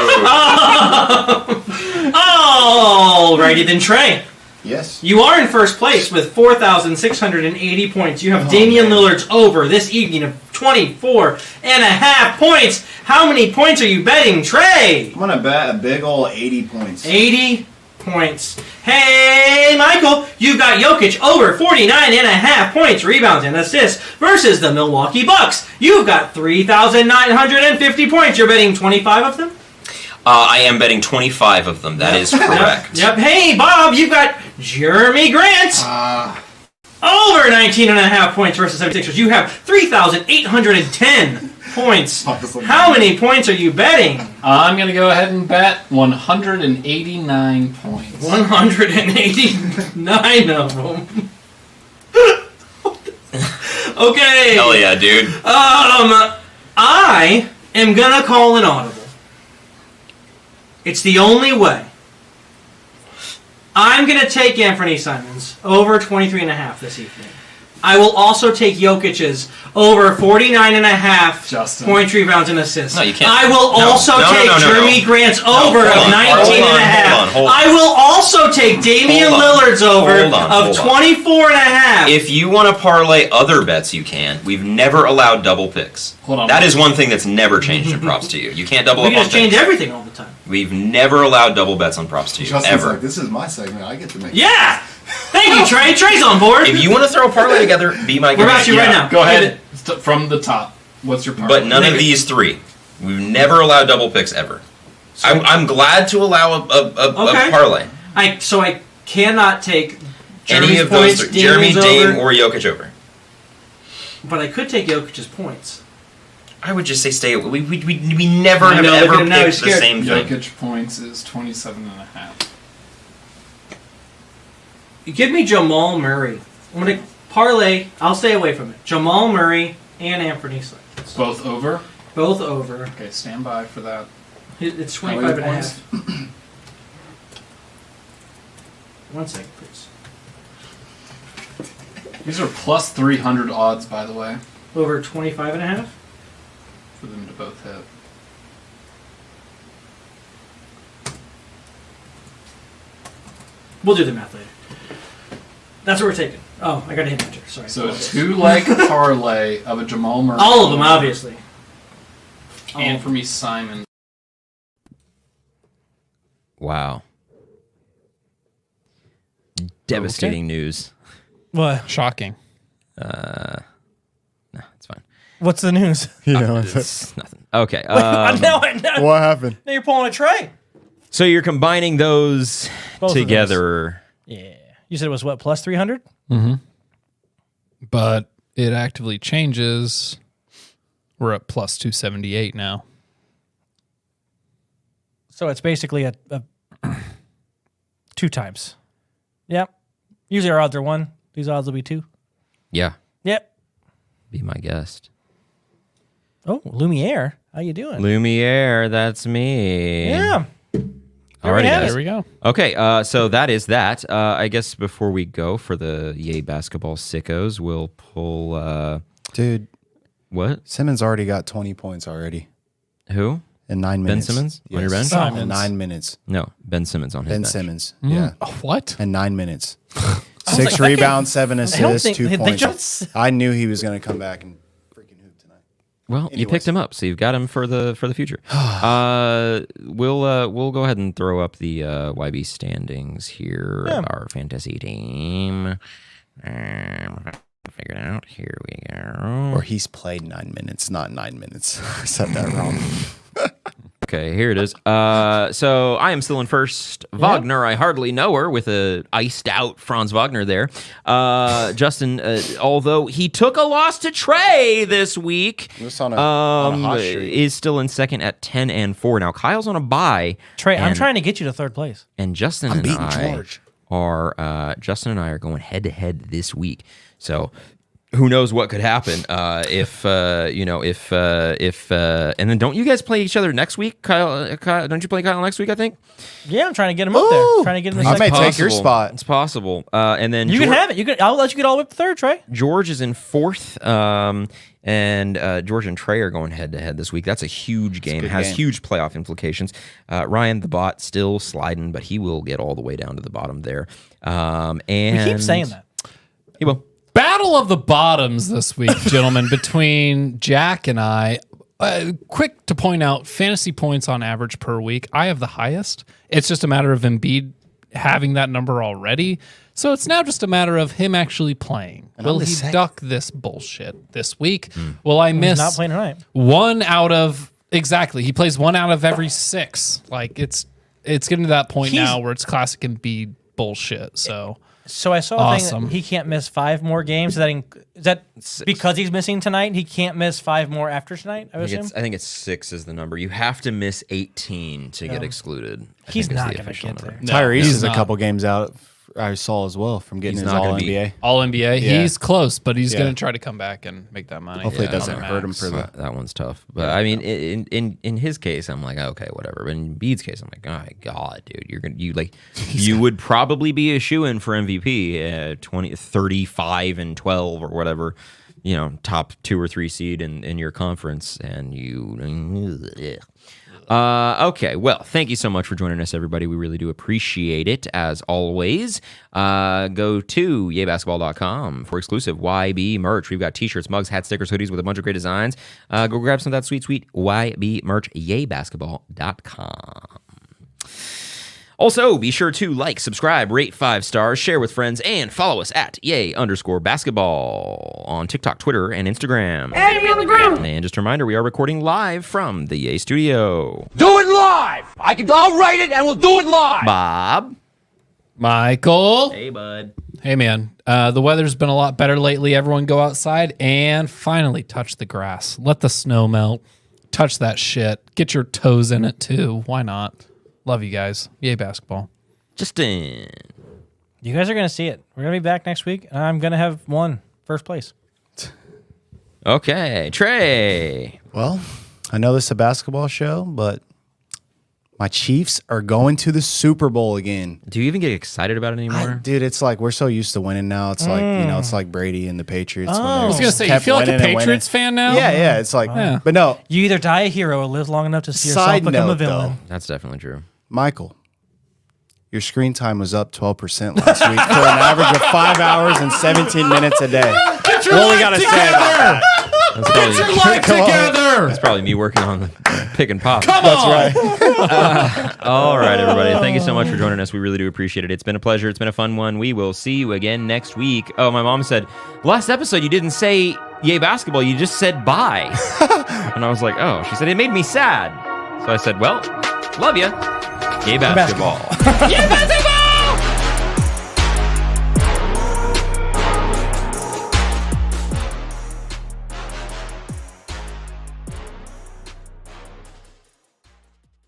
Alrighty then, Trey. Yes. You are in first place with 4,680 points. You have Damian Lillard's over this evening of 24.5 points. How many points are you betting, Trey? I'm going to bet a big ol' 80 points. 80 points. Hey, Michael, you've got Jokic over 49.5 points, rebounds, and assists versus the Milwaukee Bucks. You've got 3,950 points. You're betting 25 of them? I am betting 25 of them. That is correct. Yep. Hey, Bob, you've got Jeremy Grant. Over 19.5 points versus 76ers. You have 3,810 points. How many points are you betting? I'm going to go ahead and bet 189 points. 189 of them. Okay. Hell yeah, dude. I am gonna call an audible. It's the only way. I'm gonna take Anthony Simons over 23.5 this evening. I will also take Jokic's over 49.5 points, rebounds, and assists. No, you can't. I will also take Jeremy Grant's over of 19.5. Hold on. I will also take Damian Lillard's over of 24.5. If you want to parlay other bets, you can. We've never allowed double picks. Hold on. That is one thing that's never changed in props to you. You can't double we up can on just change things. everything all the time. We've never allowed double bets on props to you, Justin's ever. like, this is my segment. I get to make. Yeah! Thank you, Trey. Trey's on board. If you want to throw a parlay together, be my guest. We're about you right now. Go ahead. From the top. What's your parlay? But none of these three. We've never allowed double picks ever. I'm glad to allow a parlay. So I cannot take Any of those three. Jeremy, Dame, or Jokic over. But I could take Jokic's points. I would just say stay away. We never have ever picked the same thing. Jokic points is 27.5. You give me Jamal Murray. I'm going to parlay. I'll stay away from it. Jamal Murray and Anthony Simons. Both over? Both over. Okay, stand by for that. It's 25.5. 1 second, please. These are plus 300 odds, by the way, Over 25.5? for them to both hit. We'll do the math later. That's what we're taking. Oh, I got to hit enter. Sorry. So a 2-leg parlay of a Jamal Murray. All of them, obviously. Anthony Simons. Wow. Devastating news. What? Shocking. No, it's fine. What's the news? It's nothing. Okay. I know. What happened? Now you're pulling a Trey. So you're combining those Both of together. Yeah. You said it was what, plus 300? Mm-hmm. But it actively changes. We're at plus 278 now. So it's basically a 2 times. Yep. Usually our odds are 1. These odds will be 2. Yeah. Yep. Be my guest. Oh, Lumiere. How you doing? Lumiere, that's me. Yeah. Alrighty, guys. There we go. Okay, so that is that. I guess before we go for the Yay Basketball Sickos, we'll pull... Dude, what? Simmons already got 20 points already Who? in 9 Ben minutes. Simmons? On your bench? Simons. In 9 minutes. No, Ben Simmons on his Ben bench. Simmons. Mm. Yeah. Oh, what? In 9 minutes. was 6 like, rebounds, 7 don't assists, think 2 they points. just- I knew he was going to come back and freaking hoop tonight. Well, you Anyways. picked him up, so you've got him for the future. We'll go ahead and throw up the YB standings here. Yeah. Our fantasy team. Figure it out. Here we go. Or he's played 9 minutes, not 9 minutes. I said that wrong. Okay, here it is. So I am still in first. Wagner, I hardly know her, with a iced out Franz Wagner there. Justin, although he took a loss to Trey this week, Just on a hot streak. is still in second at 10-4. Now Kyle's on a bye. Trey, I'm and- trying to get you to third place. And Justin I'm and beating I George. are going head to head this week. So who knows what could happen if and then don't you guys play each other next week? Kyle, don't you play Kyle next week? I think Yeah, I'm trying to get him up there. Ooh. Trying to get him in the I may second. take your spot. It's possible. And then You can have it. I'll let you get all the way up to third, Trey. George is in fourth. And George and Trey are going head to head this week. That's a huge game. good Has game. huge playoff implications. Ryan the bot still sliding, but he will get all the way down to the bottom there. And We keep saying that. He will. Battle of the bottoms this week, gentlemen, between Jack and I. Quick to point out, fantasy points on average per week. I have the highest. It's just a matter of Embiid having that number already. So it's now just a matter of him actually playing. Will he duck this bullshit this week? Will I miss He's not playing tonight. Exactly. He plays 1 out of every 6. Like it's getting to that point now where it's classic Embiid bullshit. So I saw a Awesome. thing that he can't miss 5 more games. Is that because he's missing tonight? He can't miss 5 more after tonight, I would assume? I think it's 6 is the number. You have to miss 18 to get excluded. I He's think is not the going to official get number. there. Tyrese he's is a not. couple games out I saw as well from getting He's his not gonna All be- NBA. All NBA. Yeah. He's close, but he's Yeah. going to try to come back and make that money. Hopefully it on doesn't the hurt him max. for the. That one's tough. But I mean, in his case, I'm like, okay, whatever. But in Embiid's case, I'm like, oh my god, dude, you would probably be a shoo-in for MVP, 35 and 12 or whatever, top 2 or 3 seed in your conference, and you. Okay, well, thank you so much for joining us, everybody. We really do appreciate it, as always. Go to yaybasketball.com for exclusive YB merch. We've got t-shirts, mugs, hats, stickers, hoodies with a bunch of great designs. Go grab some of that sweet YB merch, yaybasketball.com. Also, be sure to like, subscribe, rate 5 stars, share with friends, and follow us at yay_basketball on TikTok, Twitter, and Instagram. Add me on the ground. And just a reminder, we are recording live from the Yay Studio. Do it live. I'll write it and we'll do it live. Bob. Michael. Hey, bud. Hey, man. The weather's been a lot better lately. Everyone go outside and finally touch the grass. Let the snow melt. Touch that shit. Get your toes in it, too. Why not? Love you guys. Yay, basketball. Justin. You guys are going to see it. We're going to be back next week, and I'm going to have won first place. Okay, Trey. Well, I know this is a basketball show, but my Chiefs are going to the Super Bowl again. Do you even get excited about it anymore? Dude, it's like we're so used to winning now. It's like, it's like Brady and the Patriots. When I was gonna say, you feel like a Patriots fan now? Yeah, it's like, Yeah. but no, You either die a hero or live long enough to see yourself side become a note, villain. though, That's definitely true. Michael, your screen time was up 12% last week for an average of 5 hours and 17 minutes a day. Get your What we life gotta say together! about That's Get your life together! That's probably me working on the pick and pop. Come on! right. All right, everybody. Thank you so much for joining us. We really do appreciate it. It's been a pleasure. It's been a fun one. We will see you again next week. Oh, my mom said, last episode you didn't say yay basketball. You just said bye. And I was like, oh. She said, it made me sad. So I said, well, love ya. Yay basketball. Yay basketball.